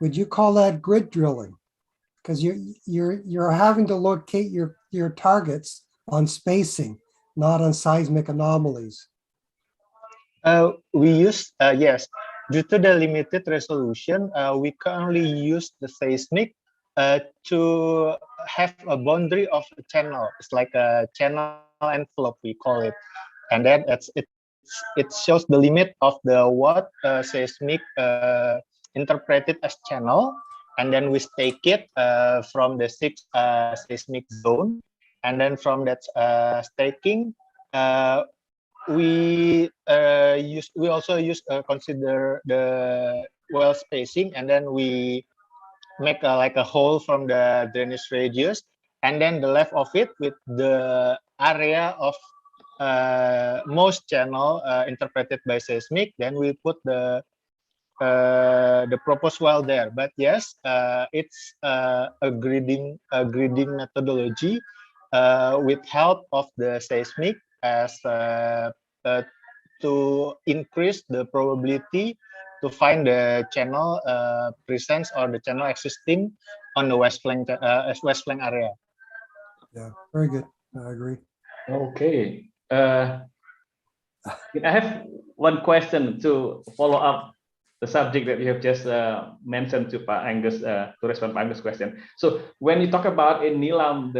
B: would you call that grid drilling? Because you're having to locate your targets on spacing, not on seismic anomalies.
H: We use yes, due to the limited resolution, we currently use the seismic to have a boundary of a channel. It's like a channel envelope, we call it, and then it shows the limit of the what seismic interpreted as channel, and then we stake it from the 6 seismic zone, and then from that staking, we also use consider the well spacing, and then we make like a hole from the drainage radius, and then the left of it with the area of most channel interpreted by seismic, then we put the proposed well there. But yes, it's a grading methodology with help of the seismic as to increase the probability to find the channel presence or the channel existing on the west flank area.
B: Yeah, very good. I agree.
C: Okay. I have one question to follow up the subject that you have just mentioned to Pak Angus to respond to Angus' question. So when you talk about in Nilam,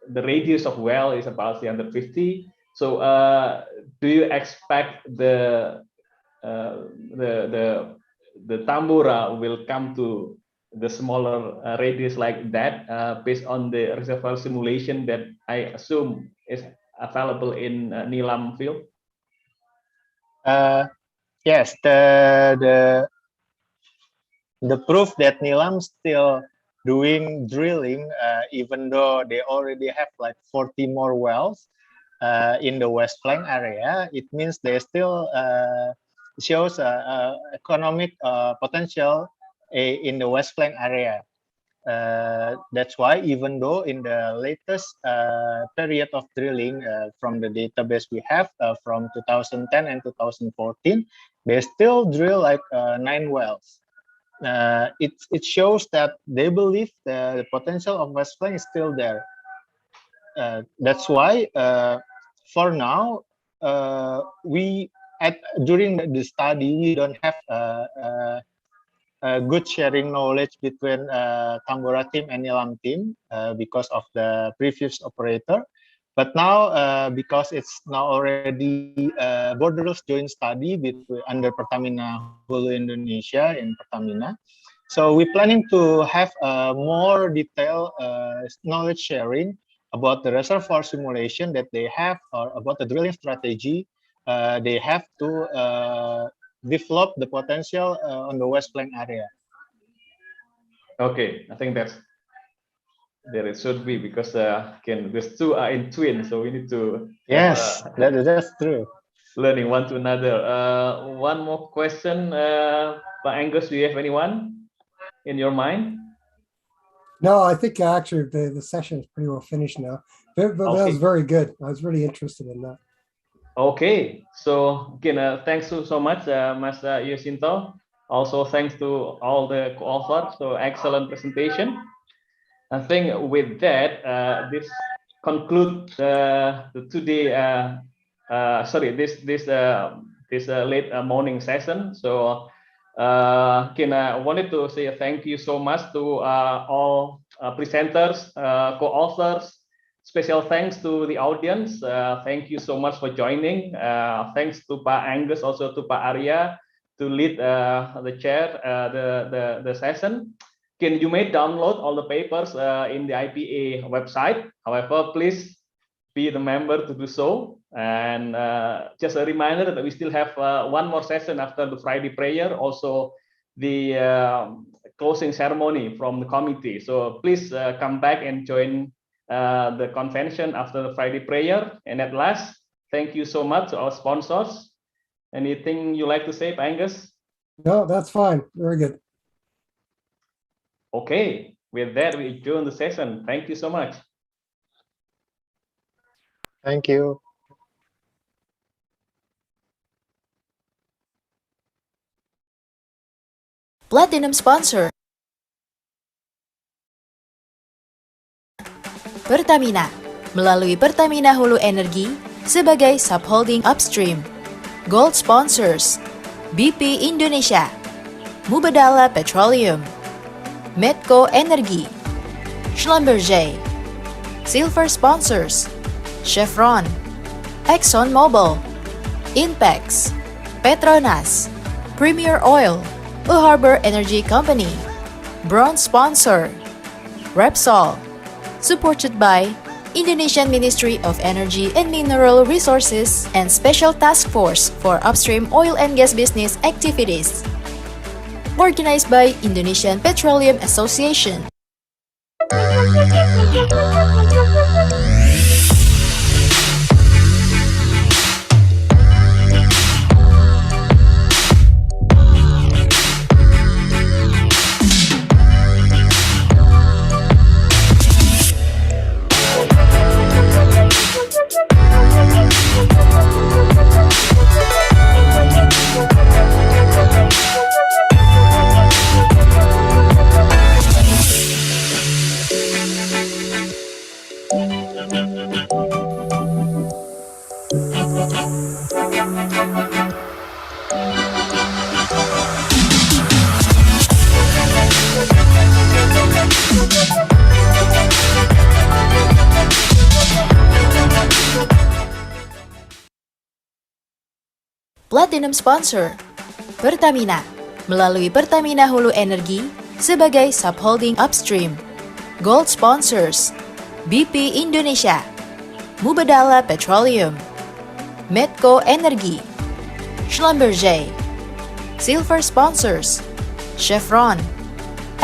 C: the radius of well is about 350. So do you expect the Tambora will come to the smaller radius like that based on the reservoir simulation that I assume is available in Nilam field?
H: Yes, the proof that Nilam still doing drilling, even though they already have like 40 more wells in the West Flank area, it means they still shows economic potential in the West Flank area. That's why even though in the latest period of drilling from the database we have from 2010 and 2014, they still drill like 9 wells. It shows that they believe the potential of West Flank is still there. That's why for now during the study we don't have good sharing knowledge between Tambora team and Nilam team because of the previous operator. But now, because it's now already borderless joint study under Pertamina Hulu Indonesia in Pertamina, so we're planning to have more detailed knowledge sharing about the reservoir simulation that they have, or about the drilling strategy they have to develop the potential on the West Flank area.
C: Okay, I think there it should be, because again, these two are in twin, so we need to
H: yes, that's true.
C: Learning one to another. One more question, Pak Angus, do you have anyone in your mind?
B: No, I think actually the session is pretty well finished now. But that was very good. I was really interested in that.
C: Okay, so again, thanks so much, Mas Yosinto. Also, thanks to all the co-authors. So excellent presentation. I think with that, this concludes today. This late morning session. So again, I wanted to say thank you so much to all presenters, co-authors. Special thanks to the audience. Thank you so much for joining. Thanks to Pak Angus, also to Pak Arya to lead the chair, the session. You may download all the papers in the IPA website. However, please be the member to do so. And just a reminder that we still have one more session after the Friday prayer, also the closing ceremony from the committee. So please come back and join the convention after the Friday prayer. And at last, thank you so much to our sponsors. Anything you like to say, Angus?
B: No, that's fine. Very good.
C: Okay, with that, we adjourn the session. Thank you so much.
H: Thank you.
A: Platinum sponsor Pertamina, melalui Pertamina Hulu Energi sebagai subholding upstream. Gold sponsors BP Indonesia, Mubadala Petroleum, Medco Energi, Schlumberger. Silver sponsors Chevron, ExxonMobil, Inpex, Petronas, Premier Oil, A Harbor Energy Company. Bronze sponsor Repsol, supported by Indonesian Ministry of Energy and Mineral Resources and Special Task Force for Upstream Oil and Gas Business Activities. Organized by Indonesian Petroleum Association. Platinum sponsor Pertamina melalui Pertamina Hulu Energi sebagai subholding upstream. Gold sponsors BP Indonesia, Mubadala Petroleum, Medco Energi, Schlumberger. Silver sponsors Chevron,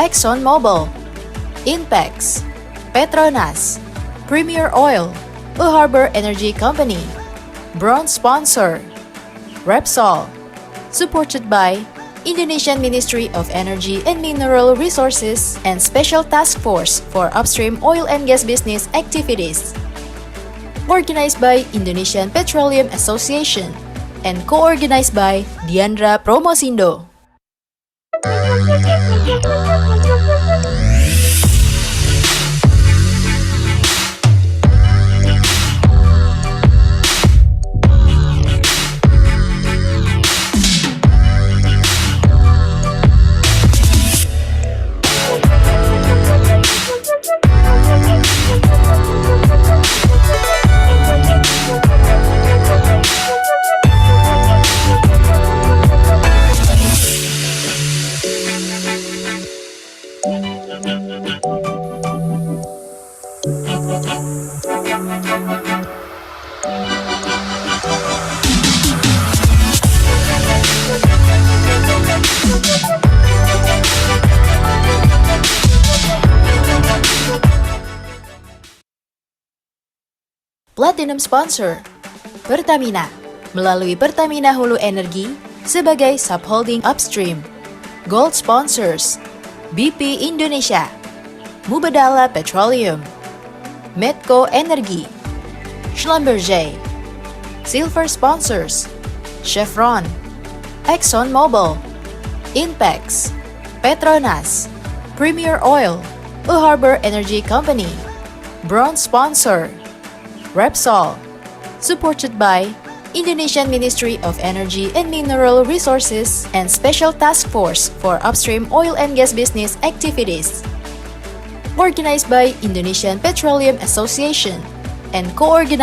A: ExxonMobil, Inpex, Petronas, Premier Oil, a Harbor Energy Company. Bronze sponsor Repsol, supported by Indonesian Ministry of Energy and Mineral Resources and Special Task Force for Upstream Oil and Gas Business Activities. Organized by Indonesian Petroleum Association and co-organized by Diandra Promosindo. Platinum sponsor Pertamina melalui Pertamina Hulu Energi sebagai subholding upstream. Gold sponsors BP Indonesia, Mubadala Petroleum, Medco Energi, Schlumberger. Silver sponsors Chevron, ExxonMobil, Inpex, Petronas, Premier Oil, a Harbor Energy Company. Bronze sponsor Repsol, supported by Indonesian Ministry of Energy and Mineral Resources and Special Task Force for Upstream Oil and Gas Business Activities. Organized by Indonesian Petroleum Association and co-organized